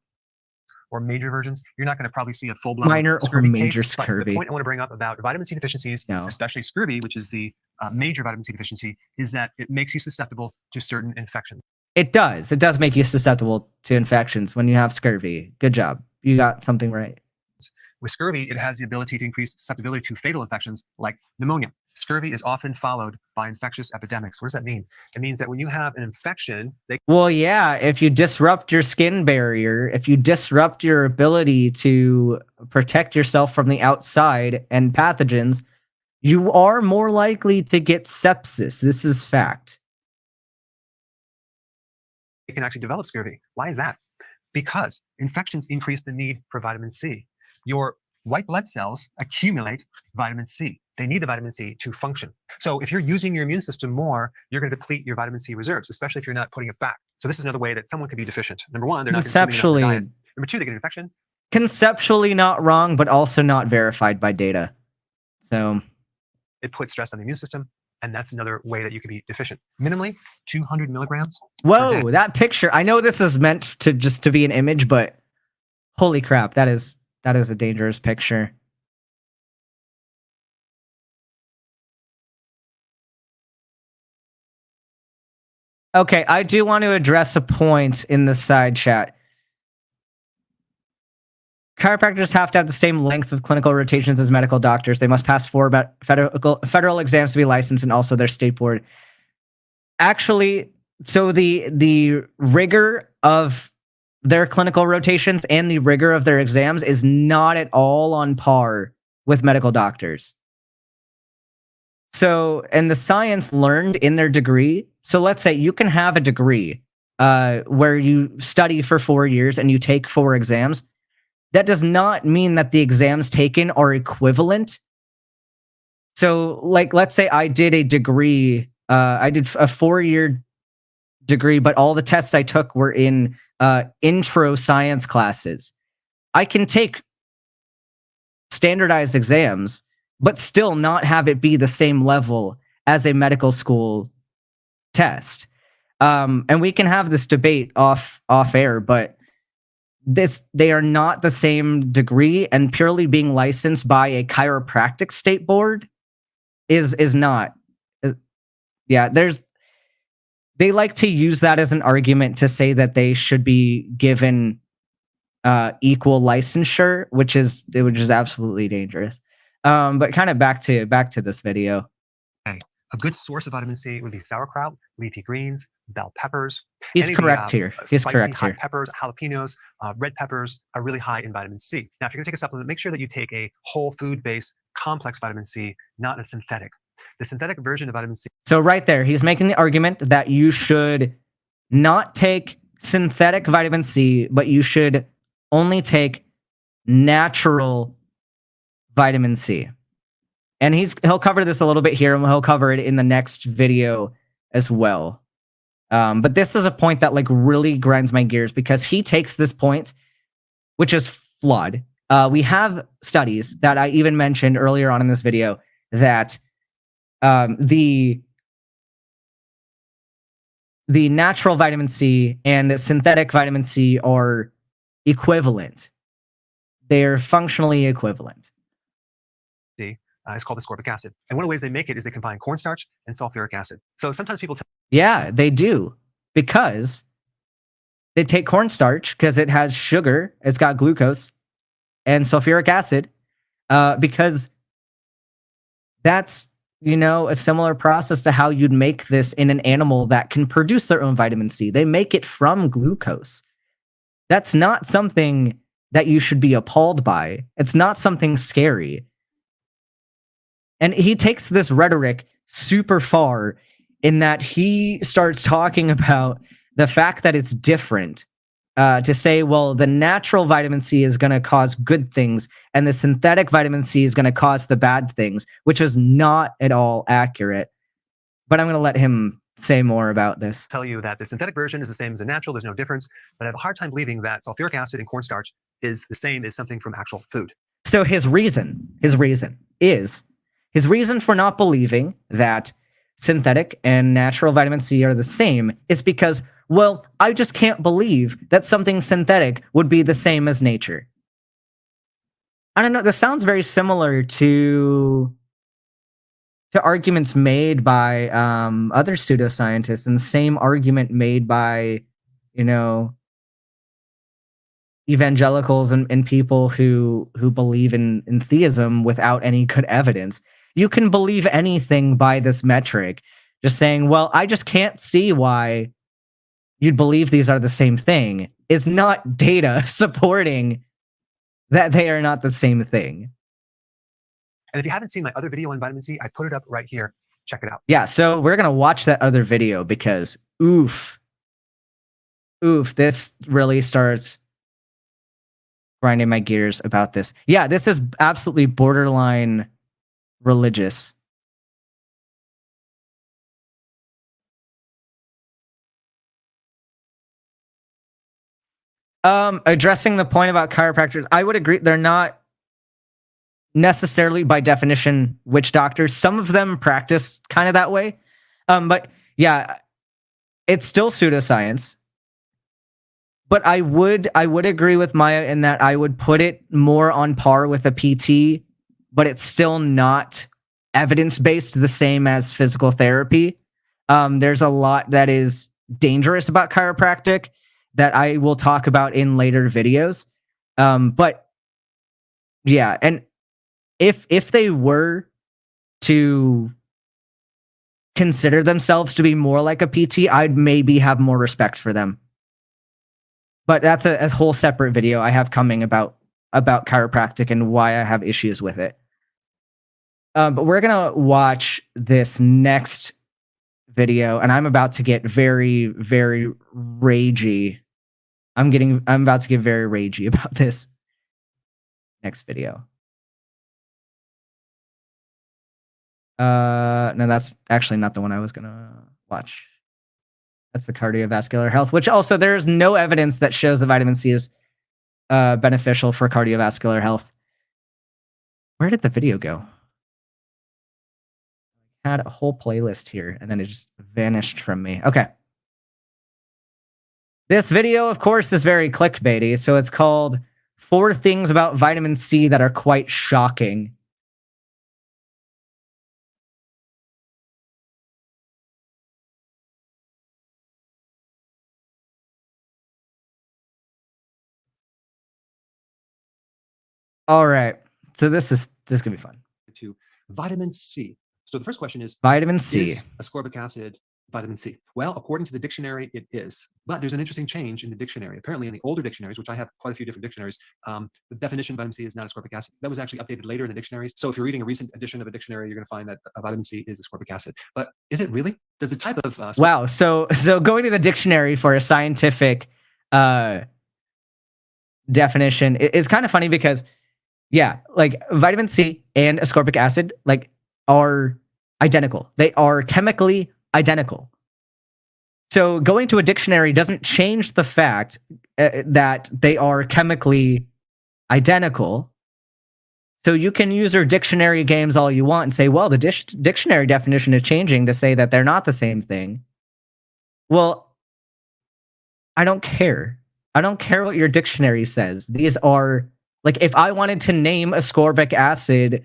Or major versions, you're not going to probably see a full-blown
minor or major
case,
scurvy.
The point I want to bring up about vitamin C deficiencies, especially scurvy, which is the major vitamin C deficiency, is that it makes you susceptible to certain infections. It
does make you susceptible to infections when you have scurvy. Good job. You got something right.
With scurvy, it has the ability to increase susceptibility to fatal infections like pneumonia. Scurvy is often followed by infectious epidemics. What does that mean? It means that when you have an infection,
well, yeah, if you disrupt your skin barrier, if you disrupt your ability to protect yourself from the outside and pathogens, you are more likely to get sepsis. This is fact.
It can actually develop scurvy. Why is that? Because infections increase the need for vitamin C. Your white blood cells accumulate vitamin C. They need the vitamin C to function. So if you're using your immune system more, you're going to deplete your vitamin C reserves, especially if you're not putting it back. So this is another way that someone could be deficient. Number one, they're not consuming enough in their diet. Number two, they get an infection.
Conceptually not wrong, but also not verified by data. So
it puts stress on the immune system, and that's another way that you could be deficient. Minimally 200 milligrams.
Whoa, that picture. I know this is meant to just to be an image, but holy crap, that is a dangerous picture. Okay, I do want to address a point in the side chat. Chiropractors have to have the same length of clinical rotations as medical doctors. They must pass 4 federal exams to be licensed, and also their state board. Actually, so the rigor of their clinical rotations and the rigor of their exams is not at all on par with medical doctors. So, and the science learned in their degree. So let's say you can have a degree where you study for 4 years and you take 4 exams. That does not mean that the exams taken are equivalent. So, like, let's say I did a degree, I did a 4-year degree, but all the tests I took were in intro science classes. I can take standardized exams, but still not have it be the same level as a medical school test. And we can have this debate off air, but they are not the same degree, and purely being licensed by a chiropractic state board is not. Yeah, they like to use that as an argument to say that they should be given equal licensure, which is absolutely dangerous. But kind of back to this video.
Okay. A good source of vitamin C would be sauerkraut, leafy greens, bell peppers.
He's correct here. He's correct here.
Peppers, jalapenos, red peppers are really high in vitamin C. Now, if you're going to take a supplement, make sure that you take a whole food-based complex vitamin C, not a synthetic. The synthetic version of vitamin C.
So right there, he's making the argument that you should not take synthetic vitamin C, but you should only take natural vitamin C. And he'll cover this a little bit here, and he'll cover it in the next video as well. But this is a point that like really grinds my gears, because he takes this point, which is flawed. We have studies that I even mentioned earlier on in this video that the natural vitamin C and the synthetic vitamin C are equivalent. They're functionally equivalent.
It's called ascorbic acid. And one of the ways they make it is they combine cornstarch and sulfuric acid. So sometimes people
yeah, they do, because they take cornstarch because it has sugar, it's got glucose, and sulfuric acid, because that's, a similar process to how you'd make this in an animal that can produce their own vitamin C. They make it from glucose. That's not something that you should be appalled by. It's not something scary. And he takes this rhetoric super far in that he starts talking about the fact that it's different, to say, well, the natural vitamin C is going to cause good things and the synthetic vitamin C is going to cause the bad things, which is not at all accurate. But I'm going to let him say more about this.
Tell you that the synthetic version is the same as the natural. There's no difference. But I have a hard time believing that sulfuric acid and cornstarch is the same as something from actual food.
So his reason for not believing that synthetic and natural vitamin C are the same is because, well, I just can't believe that something synthetic would be the same as nature. I don't know. This sounds very similar to arguments made by other pseudoscientists, and the same argument made by, evangelicals and people who believe in theism without any good evidence. You can believe anything by this metric. Just saying, well, I just can't see why you'd believe these are the same thing is not data supporting that they are not the same thing.
And if you haven't seen my other video on vitamin C, I put it up right here. Check it out.
Yeah, so we're going to watch that other video because, oof, this really starts grinding my gears about this. Yeah, this is absolutely borderline religious. Addressing the point about chiropractors, I would agree they're not necessarily by definition witch doctors. Some of them practice kind of that way. But yeah, it's still pseudoscience. But I would agree with Maya in that I would put it more on par with a PT, but it's still not evidence-based the same as physical therapy. There's a lot that is dangerous about chiropractic that I will talk about in later videos. But yeah, and if they were to consider themselves to be more like a PT, I'd maybe have more respect for them. But that's a whole separate video I have coming about chiropractic and why I have issues with it. But we're gonna watch this next video, and I'm about to get very, very ragey. I'm about to get very ragey about this next video. No, that's actually not the one I was gonna watch. That's the cardiovascular health, which also there's no evidence that shows that vitamin C is beneficial for cardiovascular health. Where did the video go? I had a whole playlist here, and then it just vanished from me. Okay. This video, of course, is very clickbaity, so it's called 4 Things About Vitamin C That Are Quite Shocking. All right. So this is gonna be fun.
To vitamin C. So the first question is
Vitamin C.
Is ascorbic acid vitamin C? Well, according to the dictionary, it is. But there's an interesting change in the dictionary. Apparently, in the older dictionaries, which I have quite a few different dictionaries, the definition of vitamin C is not ascorbic acid. That was actually updated later in the dictionaries. So if you're reading a recent edition of a dictionary, you're going to find that vitamin C is ascorbic acid. But is it really? Does the type of
wow? So going to the dictionary for a scientific definition is kind of funny because, yeah, like vitamin C and ascorbic acid like are identical. They are chemically identical. So going to a dictionary doesn't change the fact that they are chemically identical. So you can use your dictionary games all you want and say, well, the dictionary definition is changing to say that they're not the same thing. Well, I don't care. I don't care what your dictionary says. These are, like, if I wanted to name ascorbic acid,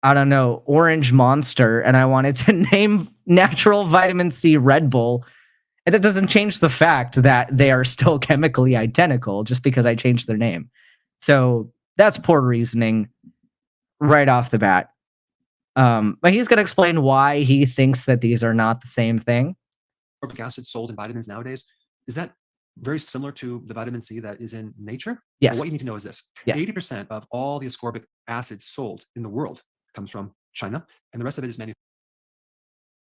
I don't know, Orange Monster, and I wanted to name natural vitamin C Red Bull, and that doesn't change the fact that they are still chemically identical just because I changed their name. So that's poor reasoning right off the bat. But he's going to explain why he thinks that these are not the same thing.
Ascorbic acid sold in vitamins nowadays, is that very similar to the vitamin C that is in nature?
Yes.
Well, what you need to know is this.
Yes.
80% of all the ascorbic acid sold in the world comes from China, and the rest of it is manufactured.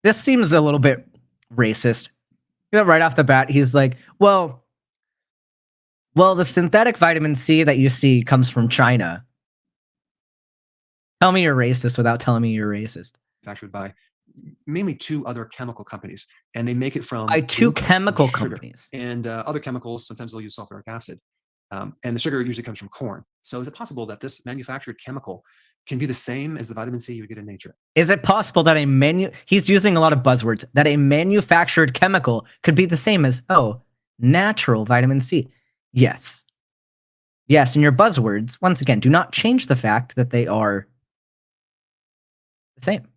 This seems a little bit racist. Right off the bat, he's like, well, the synthetic vitamin C that you see comes from China. Tell me you're racist without telling me you're racist.
Manufactured by mainly 2 other chemical companies, and they make it from
by 2 chemical companies
and other chemicals. Sometimes they'll use sulfuric acid, and the sugar usually comes from corn. So is it possible that this manufactured chemical can be the same as the vitamin C you would get in nature?
Is it possible that he's using a lot of buzzwords, that a manufactured chemical could be the same as, natural vitamin C? Yes. Yes, and your buzzwords, once again, do not change the fact that they are the same.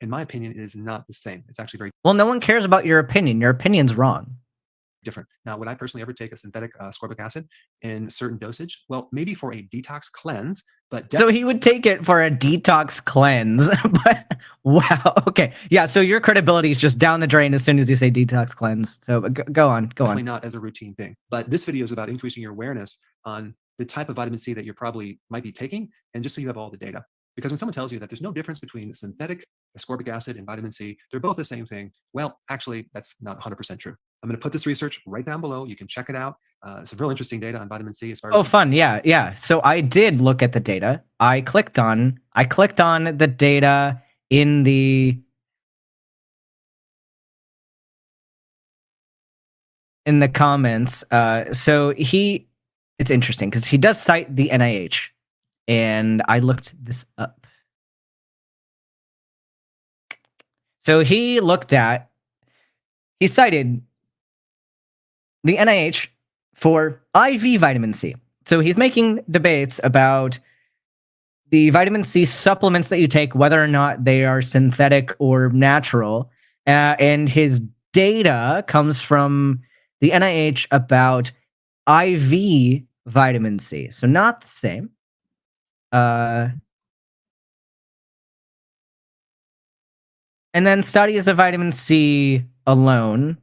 In my opinion, it is not the same. It's actually very
well. No one cares about your opinion. Your opinion's wrong.
Different. Now, would I personally ever take a synthetic ascorbic acid in certain dosage? Well, maybe for a detox cleanse, but
so he would take it for a detox cleanse. But wow, okay, yeah. So your credibility is just down the drain as soon as you say detox cleanse. So go on.
Definitely not as a routine thing. But this video is about increasing your awareness on the type of vitamin C that you probably might be taking, and just so you have all the data. Because when someone tells you that there's no difference between synthetic ascorbic acid and vitamin C, they're both the same thing. Well, actually, that's not 100% true. I'm going to put this research right down below. You can check it out. Some real interesting data on vitamin C as far as.
Oh, fun. Yeah, yeah. So I did look at the data. I clicked on the data in the comments. So it's interesting because he does cite the NIH, and I looked this up. So he cited the NIH for IV vitamin C. So he's making debates about the vitamin C supplements that you take, whether or not they are synthetic or natural. And his data comes from the NIH about IV vitamin C. So not the same. And then studies of vitamin C alone.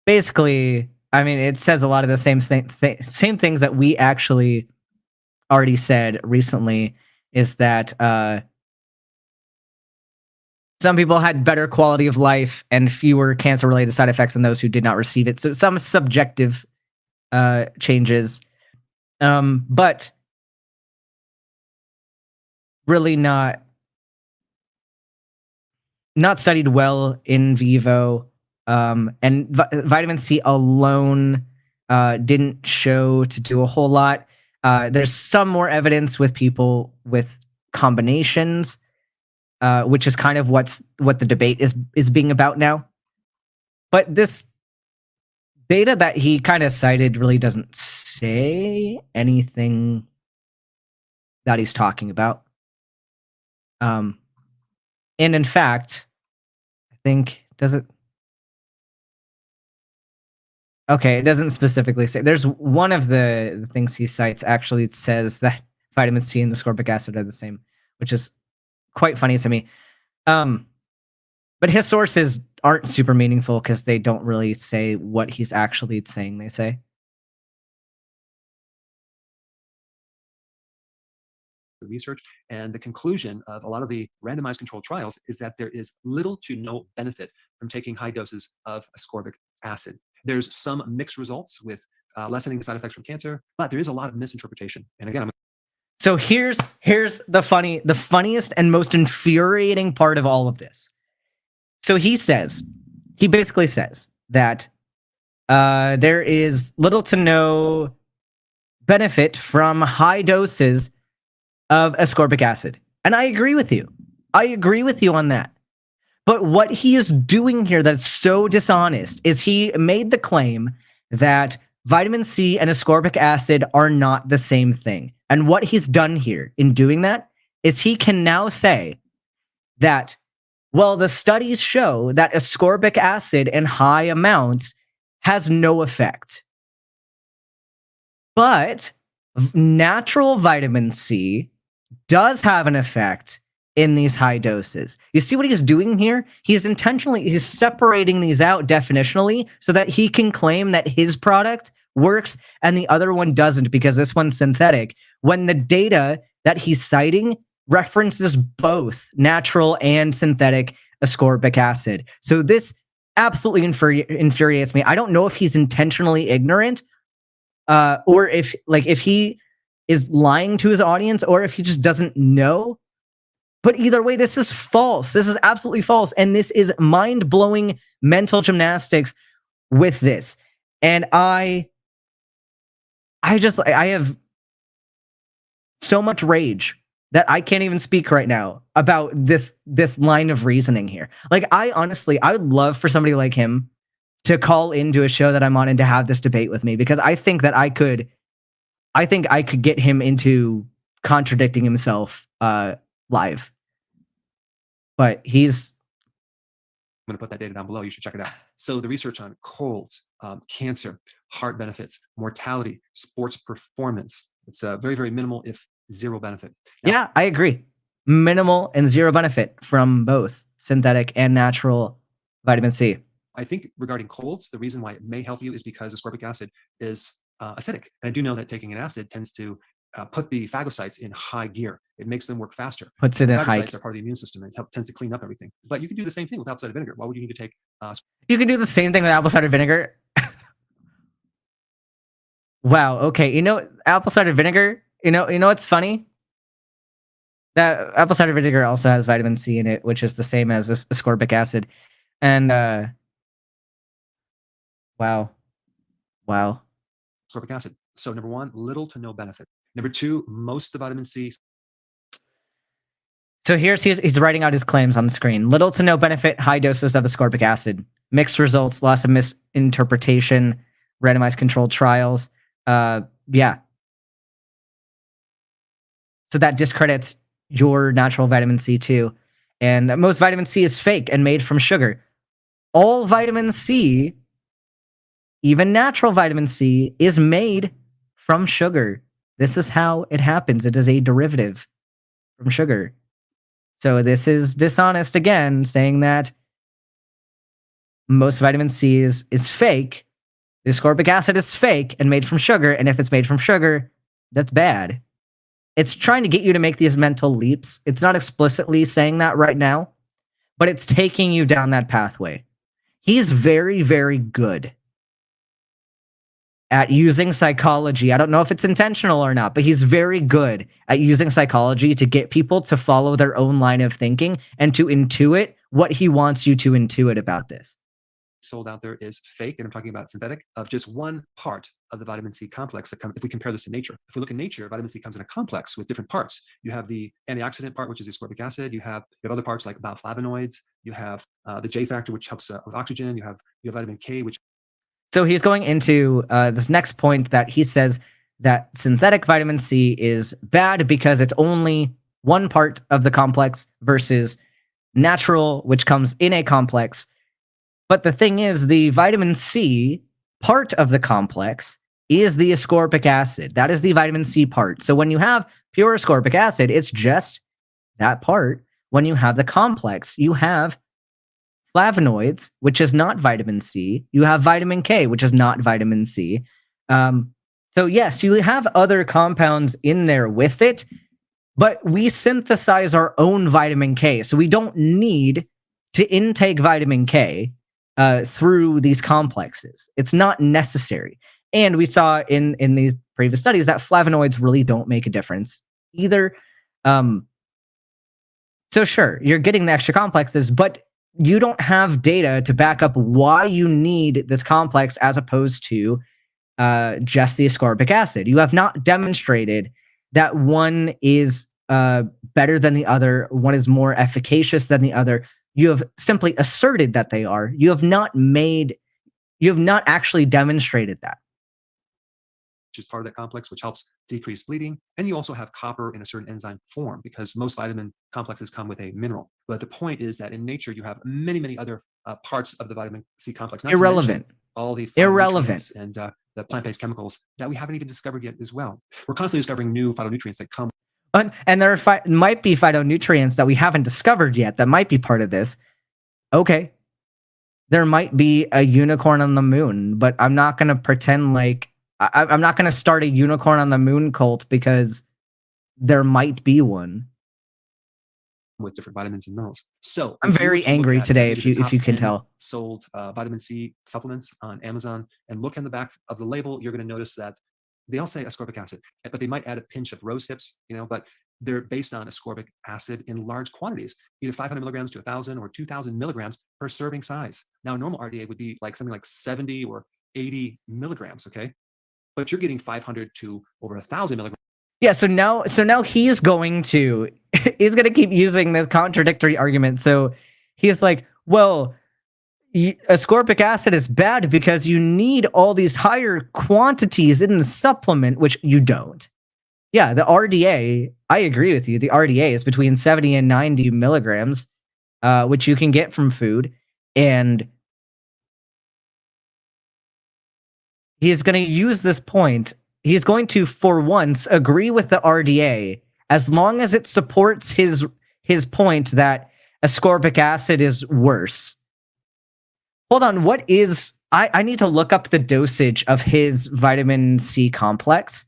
Basically, I mean, it says a lot of the same things that we actually already said recently, is that some people had better quality of life and fewer cancer-related side effects than those who did not receive it. So some subjective changes, but really not studied well in vivo. And vitamin C alone didn't show to do a whole lot. There's some more evidence with people with combinations, which is kind of what the debate is being about now. But this data that he kind of cited really doesn't say anything that he's talking about. And in fact, I think, does it? Okay, it doesn't specifically say. There's one of the things he cites actually says that vitamin C and ascorbic acid are the same, which is quite funny to me. But his sources aren't super meaningful because they don't really say what he's actually saying they say.
The research and the conclusion of a lot of the randomized controlled trials is that there is little to no benefit from taking high doses of ascorbic acid. There's some mixed results with lessening the side effects from cancer, but there is a lot of misinterpretation. And again,
so here's the funniest and most infuriating part of all of this. So he basically says that there is little to no benefit from high doses of ascorbic acid. And I agree with you. I agree with you on that. But what he is doing here that's so dishonest is he made the claim that vitamin C and ascorbic acid are not the same thing. And what he's done here in doing that is he can now say that, well, the studies show that ascorbic acid in high amounts has no effect. But natural vitamin C does have an effect in these high doses. You see what he's doing here? He's separating these out definitionally so that he can claim that his product works and the other one doesn't because this one's synthetic, when the data that he's citing references both natural and synthetic ascorbic acid. So this absolutely infuriates me. I don't know if he's intentionally ignorant, or if he is lying to his audience, or if he just doesn't know. But either way, this is false. This is absolutely false. And this is mind-blowing mental gymnastics with this. And I have so much rage that I can't even speak right now about this line of reasoning here. Like, I would love for somebody like him to call into a show that I'm on and to have this debate with me, because I think that I could get him into contradicting himself live. But I'm
going to put that data down below. You should check it out. So the research on colds, cancer, heart benefits, mortality, sports performance, it's very, very minimal, if zero benefit.
Yeah, I agree. Minimal and zero benefit from both synthetic and natural vitamin C.
I think regarding colds, the reason why it may help you is because ascorbic acid is acidic. And I do know that taking an acid tends to put the phagocytes in high gear. It makes them work faster.
Puts it in high.
Phagocytes are part of the immune system and tends to clean up everything. But you can do the same thing with apple cider vinegar. Why would you need to take?
You can do the same thing with apple cider vinegar. Wow. Okay. Apple cider vinegar. You know what's funny? That apple cider vinegar also has vitamin C in it, which is the same as ascorbic acid. And wow.
Ascorbic acid. So number one, little to no benefit. Number two, most of the vitamin C.
So he's writing out his claims on the screen. Little to no benefit, high doses of ascorbic acid. Mixed results, loss of misinterpretation, randomized controlled trials. Yeah. So that discredits your natural vitamin C too. And most vitamin C is fake and made from sugar. All vitamin C, even natural vitamin C, is made from sugar. This is how it happens. It is a derivative from sugar. So this is dishonest again, saying that most vitamin C is fake. The ascorbic acid is fake and made from sugar. And if it's made from sugar, that's bad. It's trying to get you to make these mental leaps. It's not explicitly saying that right now, but it's taking you down that pathway. He's very, very good at using psychology. I don't know if it's intentional or not, but he's very good at using psychology to get people to follow their own line of thinking and to intuit what he wants you to intuit about this.
Sold out there is fake, and I'm talking about synthetic, of just one part of the vitamin C complex that if we compare this to nature. If we look in nature, vitamin C comes in a complex with different parts. You have the antioxidant part, which is the ascorbic acid. You have other parts like bioflavonoids. You have the J factor, which helps with oxygen. You have vitamin K, which.
So he's going into this next point that he says that synthetic vitamin C is bad because it's only one part of the complex versus natural, which comes in a complex. But the thing is, the vitamin C part of the complex is the ascorbic acid. That is the vitamin C part. So when you have pure ascorbic acid, it's just that part. When you have the complex, you have flavonoids, which is not vitamin C. You have vitamin K, which is not vitamin C. So yes, you have other compounds in there with it, but we synthesize our own vitamin K. So we don't need to intake vitamin K through these complexes. It's not necessary. And we saw in these previous studies that flavonoids really don't make a difference either. So sure, you're getting the extra complexes, but you don't have data to back up why you need this complex as opposed to just the ascorbic acid. You have not demonstrated that one is better than the other, one is more efficacious than the other. You have simply asserted that they are. You have not actually demonstrated that.
Which is part of that complex, which helps decrease bleeding. And you also have copper in a certain enzyme form because most vitamin complexes come with a mineral. But the point is that in nature, you have many, many other parts of the vitamin C complex. Not
irrelevant.
All the
irrelevant
and the plant-based chemicals that we haven't even discovered yet as well. We're constantly discovering new phytonutrients that come.
And there might be phytonutrients that we haven't discovered yet that might be part of this. Okay. There might be a unicorn on the moon, but I'm not going to pretend like I'm not going to start a unicorn on the moon cult because there might be one
with different vitamins and minerals. So
I'm very angry today, if you can tell.
Sold vitamin C supplements on Amazon, and look in the back of the label, you're going to notice that they all say ascorbic acid, but they might add a pinch of rose hips, but they're based on ascorbic acid in large quantities, either 500 milligrams to 1,000 or 2,000 milligrams per serving size. Now, normal RDA would be like something like 70 or 80 milligrams, okay? But you're getting 500 to over 1,000 milligrams.
Yeah, so now he's going to keep using this contradictory argument. So he's like, well, ascorbic acid is bad because you need all these higher quantities in the supplement, which you don't. Yeah, the RDA, I agree with you. The RDA is between 70 and 90 milligrams, which you can get from food. And he's going to use this point. He's going to, for once, agree with the RDA as long as it supports his point that ascorbic acid is worse. Hold on, what is... I need to look up the dosage of his vitamin C complex.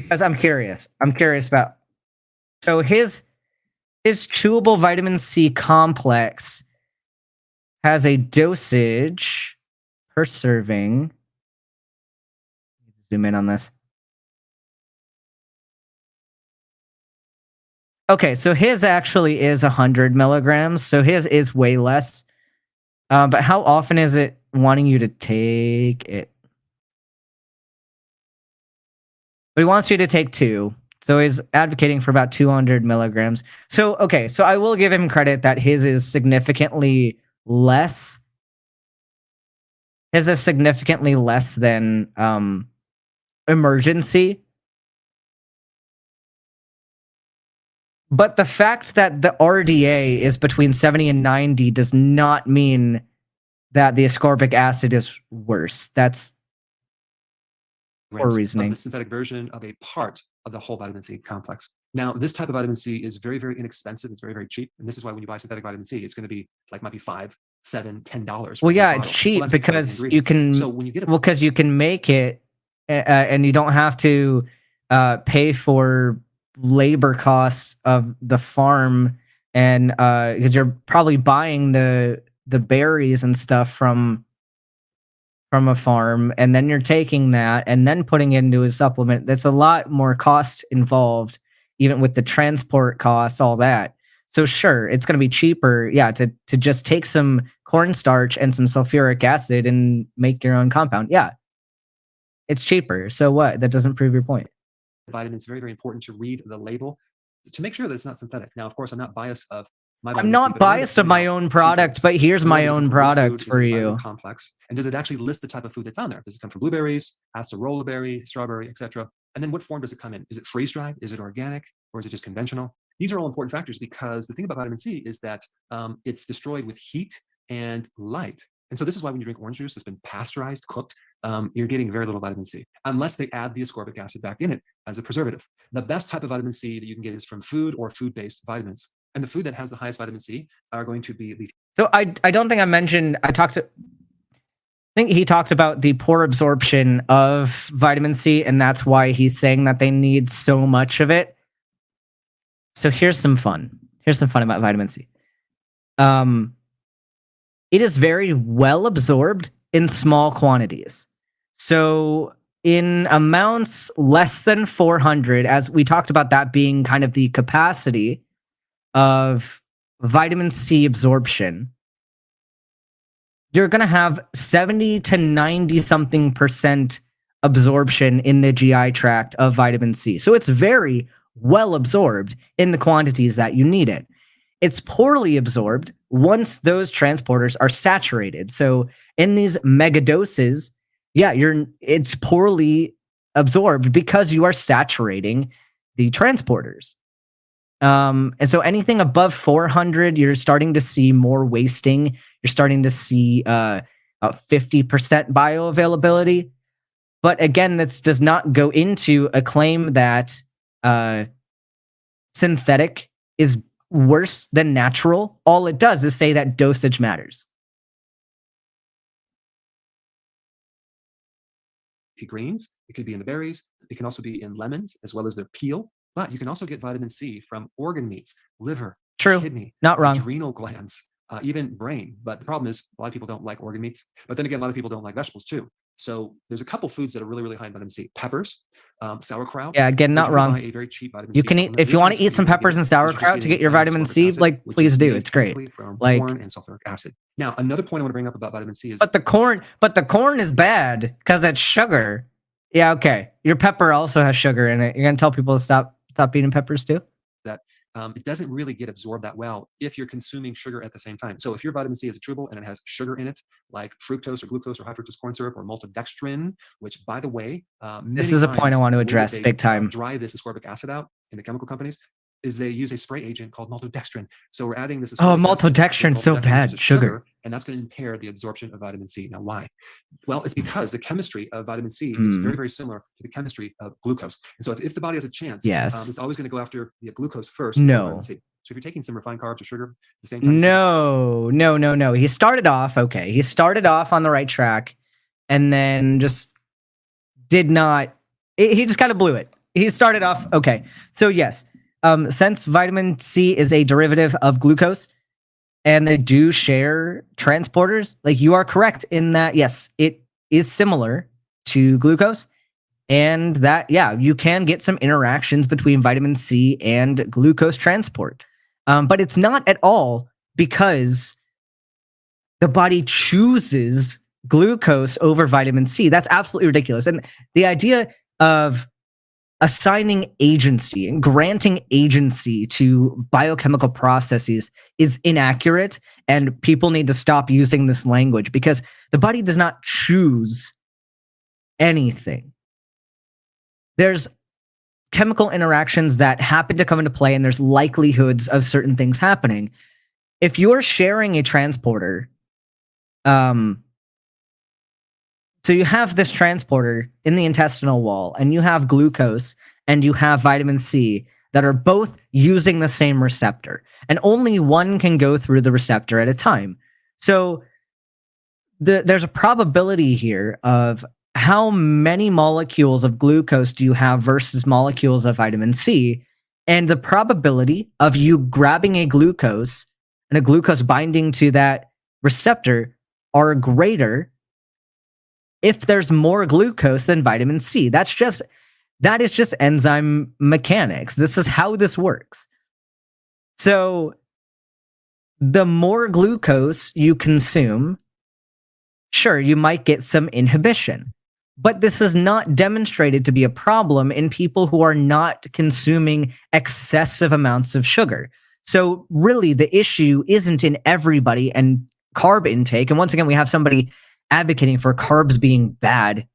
Because I'm curious. I'm curious about. So his chewable vitamin C complex has a dosage per serving. Zoom in on this. Okay, so his actually is 100 milligrams. So his is way less. But how often is it wanting you to take it? But he wants you to take 2. So he's advocating for about 200 milligrams. So, okay, so I will give him credit that his is significantly less. His is significantly less than emergency. But the fact that the RDA is between 70 and 90 does not mean that the ascorbic acid is worse. That's poor reasoning.
Of the synthetic version of a part of the whole vitamin C complex. Now, this type of vitamin C is very, very inexpensive. It's very, very cheap. And this is why when you buy synthetic vitamin C, it's going to be like might be $5, $7, $10.
Well, yeah, it's cheap because you can. So when you get because you can make it, and you don't have to pay for labor costs of the farm, and because you're probably buying the berries and stuff from a farm, and then you're taking that and then putting it into a supplement. That's a lot more cost involved, even with the transport costs, all that. So sure, it's going to be cheaper, yeah, to just take some cornstarch and some sulfuric acid and make your own compound. Yeah, it's cheaper. So what? That doesn't prove your point.
Vitamins, very, very important to read the label to make sure that it's not synthetic. Now, of course, I'm not biased of my
I'm not biased of my own product, but here's my own product for you.
Complex. And does it actually list the type of food that's on there? Does it come from blueberries, acerola berry, strawberry, etc.? And then what form does it come in? Is it freeze-dried? Is it organic? Or is it just conventional? These are all important factors because the thing about vitamin C is that it's destroyed with heat and light. And so this is why when you drink orange juice that's been pasteurized, cooked, you're getting very little vitamin C, unless they add the ascorbic acid back in it as a preservative. The best type of vitamin C that you can get is from food or food-based vitamins. And the food that has the highest vitamin C are going to be leafy. So
I don't think I mentioned, I think he talked about the poor absorption of vitamin C, and that's why he's saying that they need so much of it. So here's some fun. Here's some fun about vitamin C. It is very well absorbed in small quantities. So in amounts less than 400, as we talked about that being kind of the capacity of vitamin C absorption, you're going to have 70 to 90 something percent absorption in the GI tract of vitamin C. So it's very well absorbed in the quantities that you need it. It's poorly absorbed once those transporters are saturated. So in these mega doses, yeah, it's poorly absorbed because you are saturating the transporters. And so anything above 400, you're starting to see more wasting. You're starting to see 50% bioavailability. But again, this does not go into a claim that synthetic is worse than natural. All it does is say that dosage matters.
Greens, it could be in the berries. It can also be in lemons as well as their peel. But you can also get vitamin C from organ meats, liver, kidney,
not wrong,
adrenal glands, even brain. But the problem is a lot of people don't like organ meats. But then again, a lot of people don't like vegetables too. So there's a couple foods that are really, really high in vitamin C. Peppers, sauerkraut.
Yeah, again, not wrong.
A very cheap vitamin
you can eat if you want to eat some peppers and sauerkraut to get your vitamin C. Like, please do. It's great. Like
corn and sulfuric acid. Now, another point I want to bring up about vitamin C is
but the corn is bad because it's sugar. Yeah, okay. Your pepper also has sugar in it. You're gonna tell people to stop eating peppers too?
That it doesn't really get absorbed that well if you're consuming sugar at the same time. So if your vitamin C is a chewable and it has sugar in it, like fructose or glucose or high fructose corn syrup or maltodextrin, which by the way,
this is a point I want to address big time.
Dry this ascorbic acid out in the chemical companies is they use a spray agent called maltodextrin. So we're adding this.
Oh, maltodextrin, so bad, sugar.
And that's going to impair the absorption of vitamin C. Now, why? Well, it's because the chemistry of vitamin C is very, very similar to the chemistry of glucose. And so if the body has a chance, it's always going to go after the glucose first.
No.
So if you're taking some refined carbs or sugar at the same time.
No. He started off, okay. He started off on the right track and then just did not, he just kind of blew it. he started off okay. So yes, since vitamin C is a derivative of glucose, and they do share transporters, like you are correct in that. Yes, it is similar to glucose, and that yeah, you can get some interactions between vitamin C and glucose transport, but it's not at all because the body chooses glucose over vitamin C. That's absolutely ridiculous. And the idea of assigning agency and granting agency to biochemical processes is inaccurate, and people need to stop using this language because the body does not choose anything. There's chemical interactions that happen to come into play, and there's likelihoods of certain things happening. If you're sharing a transporter, um, so you have this transporter in the intestinal wall, and you have glucose and you have vitamin C that are both using the same receptor, and only one can go through the receptor at a time. So there's a probability here of how many molecules of glucose do you have versus molecules of vitamin C, and the probability of you grabbing a glucose and a glucose binding to that receptor are greater if there's more glucose than vitamin C. That is just enzyme mechanics. This is how this works. So the more glucose you consume, sure, you might get some inhibition. But this is not demonstrated to be a problem in people who are not consuming excessive amounts of sugar. So really the issue isn't in everybody and carb intake. And once again, we have somebody advocating for carbs being bad.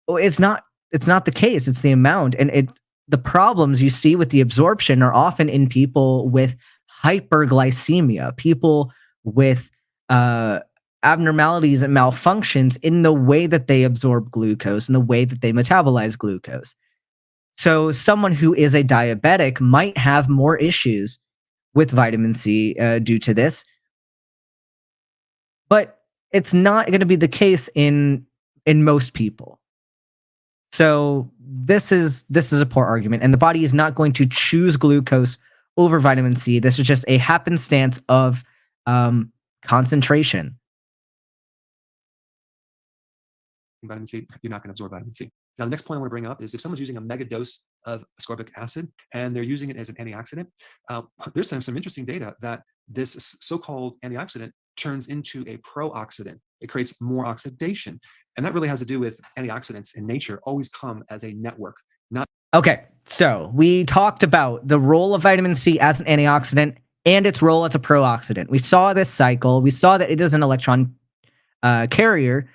It's not the case. It's the amount. And the problems you see with the absorption are often in people with hyperglycemia, people with abnormalities and malfunctions in the way that they absorb glucose and the way that they metabolize glucose. So someone who is a diabetic might have more issues with vitamin C due to this, but it's not going to be the case in most people. So this is a poor argument, and the body is not going to choose glucose over vitamin C. This is just a happenstance of concentration.
Vitamin C, you're not going to absorb vitamin C. Now, the next point I want to bring up is if someone's using a mega dose of ascorbic acid and they're using it as an antioxidant, there's some interesting data that this so-called antioxidant turns into a pro-oxidant. It creates more oxidation. And that really has to do with antioxidants in nature always come as a network, not.
Okay, so we talked about the role of vitamin C as an antioxidant and its role as a pro-oxidant. We saw this cycle. We saw that it is an electron carrier.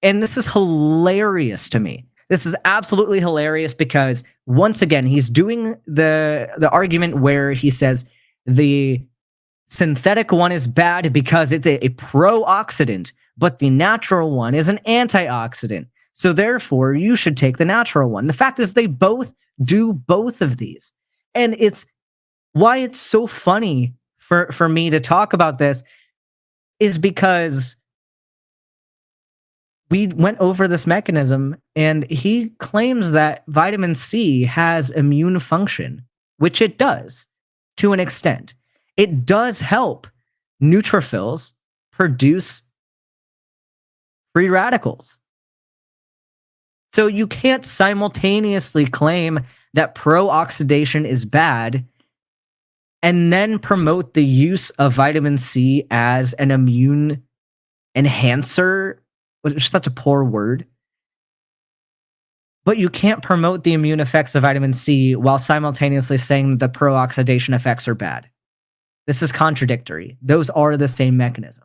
And this is hilarious to me. This is absolutely hilarious because once again, he's doing the argument where he says the synthetic one is bad because it's a pro-oxidant, but the natural one is an antioxidant. So therefore, you should take the natural one. The fact is they both do both of these. And it's why it's so funny for me to talk about this is because we went over this mechanism, and he claims that vitamin C has immune function, which it does to an extent. It does help neutrophils produce free radicals. So you can't simultaneously claim that pro-oxidation is bad and then promote the use of vitamin C as an immune enhancer, which is such a poor word. But you can't promote the immune effects of vitamin C while simultaneously saying that the pro-oxidation effects are bad. This is contradictory. Those are the same mechanism.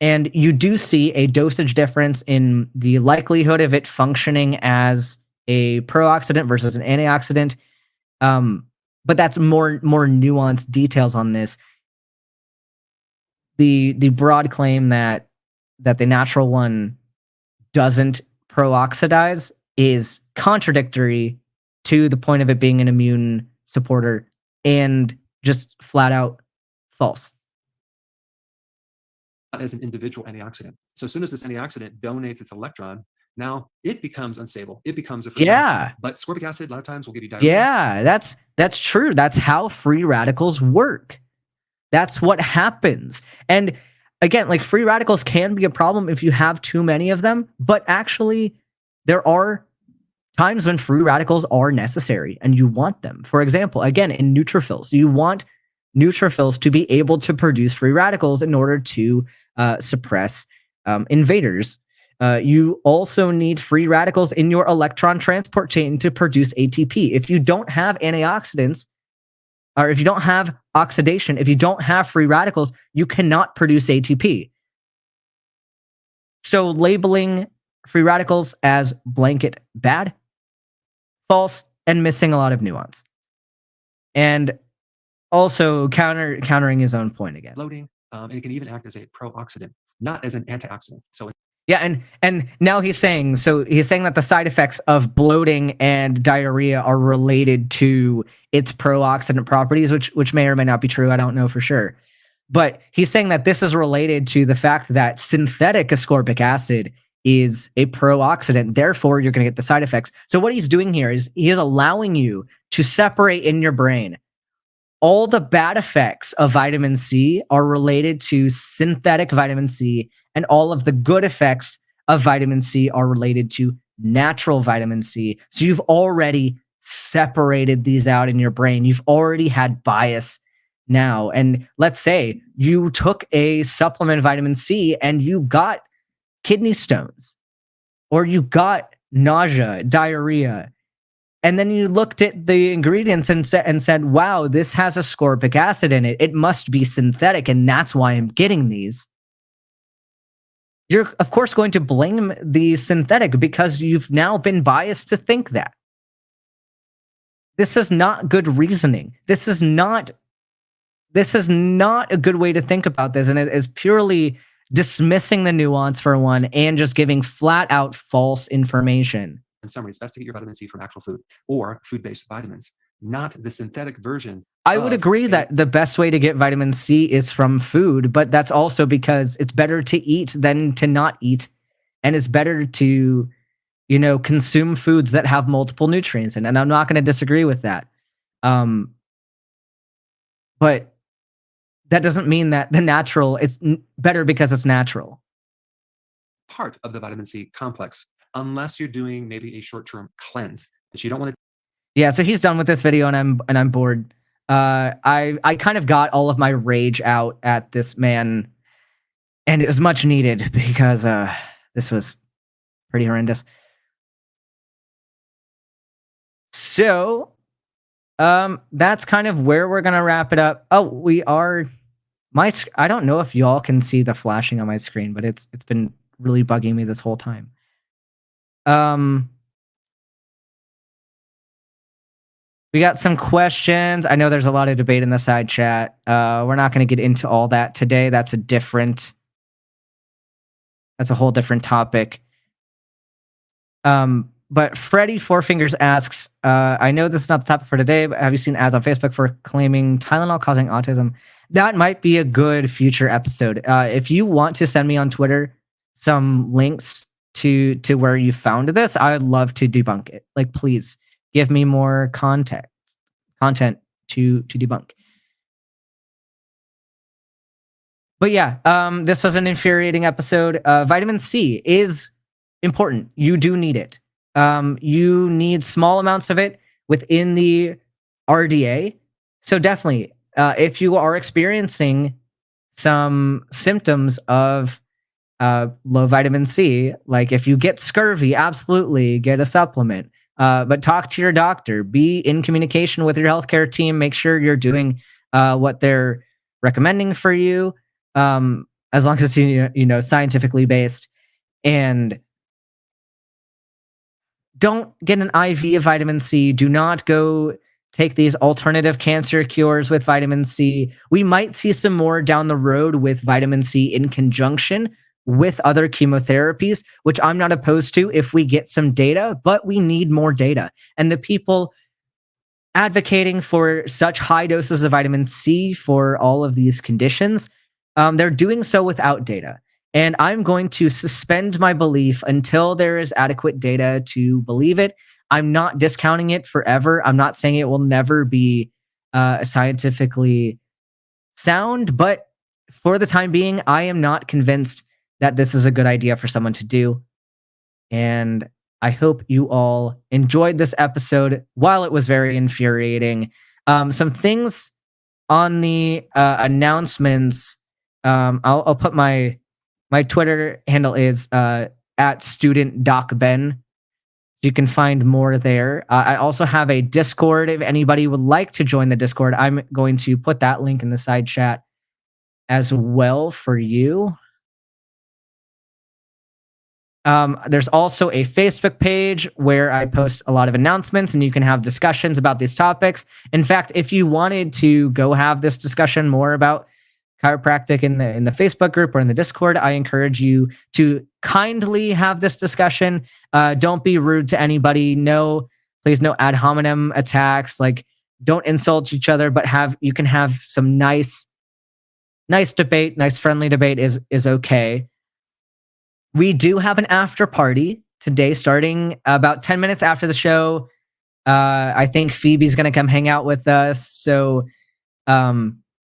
And you do see a dosage difference in the likelihood of it functioning as a pro-oxidant versus an antioxidant. But that's more nuanced details on this. The broad claim that the natural one doesn't pro-oxidize is contradictory to the point of it being an immune supporter and just flat out false.
As an individual antioxidant. So as soon as this antioxidant donates its electron Now it becomes unstable. It becomes a free
Yeah.
radical. But ascorbic acid, a lot of times, will give you diarrhea.
Yeah, that's true. That's how free radicals work. That's what happens. And again, like free radicals can be a problem if you have too many of them, but actually there are times when free radicals are necessary and you want them. For example, again, in neutrophils, you want neutrophils to be able to produce free radicals in order to suppress invaders. You also need free radicals in your electron transport chain to produce ATP. If you don't have antioxidants, or if you don't have oxidation, if you don't have free radicals, you cannot produce ATP. So labeling free radicals as blanket bad, false, and missing a lot of nuance. And also countering his own point again.
Bloating, and it can even act as a pro-oxidant, not as an antioxidant. So
yeah, and now he's saying that the side effects of bloating and diarrhea are related to its pro-oxidant properties, which may or may not be true. I don't know for sure. But he's saying that this is related to the fact that synthetic ascorbic acid is a pro-oxidant. Therefore, you're going to get the side effects. So what he's doing here is he is allowing you to separate in your brain all the bad effects of vitamin C are related to synthetic vitamin C, and all of the good effects of vitamin C are related to natural vitamin C. So you've already separated these out in your brain. You've already had bias now. And let's say you took a supplement vitamin C and you got kidney stones, or you got nausea, diarrhea, and then you looked at the ingredients and said, wow, this has ascorbic acid in it. It must be synthetic, and that's why I'm getting these. You're, of course, going to blame the synthetic because you've now been biased to think that. This is not good reasoning. This is not a good way to think about this, and it is purely dismissing the nuance for one and just giving flat out false information.
in summary, it's best to get your vitamin C from actual food or food-based vitamins, not the synthetic version.
I would agree that the best way to get vitamin C is from food, but that's also because it's better to eat than to not eat. And it's better to, consume foods that have multiple nutrients in. And I'm not going to disagree with that. But that doesn't mean that it's better because it's natural.
Part of the vitamin C complex, unless you're doing maybe a short-term cleanse that you don't want to.
Yeah, so he's done with this video, and I'm bored. I kind of got all of my rage out at this man, and it was much needed because this was pretty horrendous. So, that's kind of where we're gonna wrap it up. Oh, we are. I don't know if y'all can see the flashing on my screen, but it's been really bugging me this whole time. We got some questions. I know there's a lot of debate in the side chat. We're not going to get into all that today. That's a whole different topic. But Freddie Four Fingers asks, I know this is not the topic for today, but have you seen ads on Facebook for claiming Tylenol causing autism? That might be a good future episode. If you want to send me on Twitter some links to where you found this, I'd love to debunk it. Like, please give me more content to debunk. But yeah, this was an infuriating episode. Vitamin C is important. You do need it. You need small amounts of it within the RDA. So definitely, if you are experiencing some symptoms of low vitamin C, like if you get scurvy, absolutely get a supplement. But talk to your doctor. Be in communication with your healthcare team. Make sure you're doing what they're recommending for you, as long as it's scientifically based. And don't get an IV of vitamin C. Do not go take these alternative cancer cures with vitamin C. We might see some more down the road with vitamin C in conjunction with other chemotherapies, which I'm not opposed to if we get some data, but we need more data. And the people advocating for such high doses of vitamin C for all of these conditions, they're doing so without data. And I'm going to suspend my belief until there is adequate data to believe it. I'm not discounting it forever. I'm not saying it will never be scientifically sound, but for the time being, I am not convinced that this is a good idea for someone to do. And I hope you all enjoyed this episode. While it was very infuriating, some things on the announcements. I'll put my Twitter handle is at student doc ben. You can find more there. I also have a Discord. If anybody would like to join the Discord, I'm going to put that link in the side chat as well for you. There's also a Facebook page where I post a lot of announcements and you can have discussions about these topics. In fact, if you wanted to go have this discussion more about chiropractic in the Facebook group or in the Discord, I encourage you to kindly have this discussion. Don't be rude to anybody. Please no ad hominem attacks. Like, don't insult each other, but you can have some nice debate, nice friendly debate is okay. We do have an after party today, starting about 10 minutes after the show. I think Phoebe's going to come hang out with us. So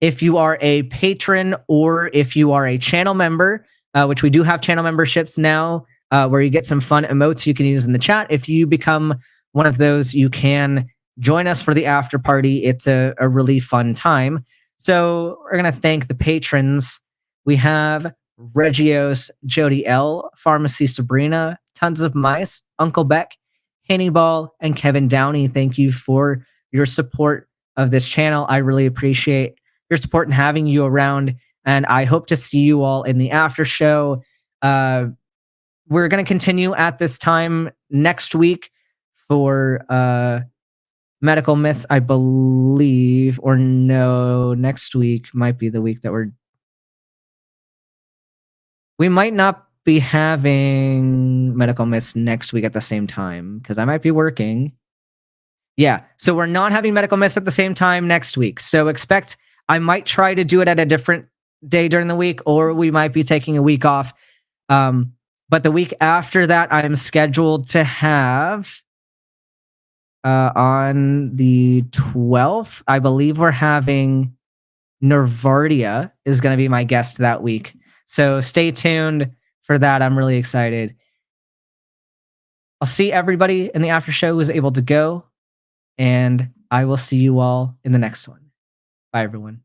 if you are a patron or if you are a channel member, which we do have channel memberships now, where you get some fun emotes you can use in the chat. If you become one of those, you can join us for the after party. It's a really fun time. So we're going to thank the patrons. We have Regios, Jody L, Pharmacy Sabrina, Tons of Mice, Uncle Beck, Hannibal, and Kevin Downey. Thank you for your support of this channel. I really appreciate your support and having you around. And I hope to see you all in the after show. We're going to continue at this time next week for Medical Myths, I believe, or no, next week might be the week that we might not be having Medical Myths next week at the same time because I might be working. Yeah, so we're not having Medical Myths at the same time next week. So I might try to do it at a different day during the week, or we might be taking a week off. But the week after that, I'm scheduled to have on the 12th, I believe we're having Nervardia is going to be my guest that week. So stay tuned for that. I'm really excited. I'll see everybody in the after show who is able to go, and I will see you all in the next one. Bye, everyone.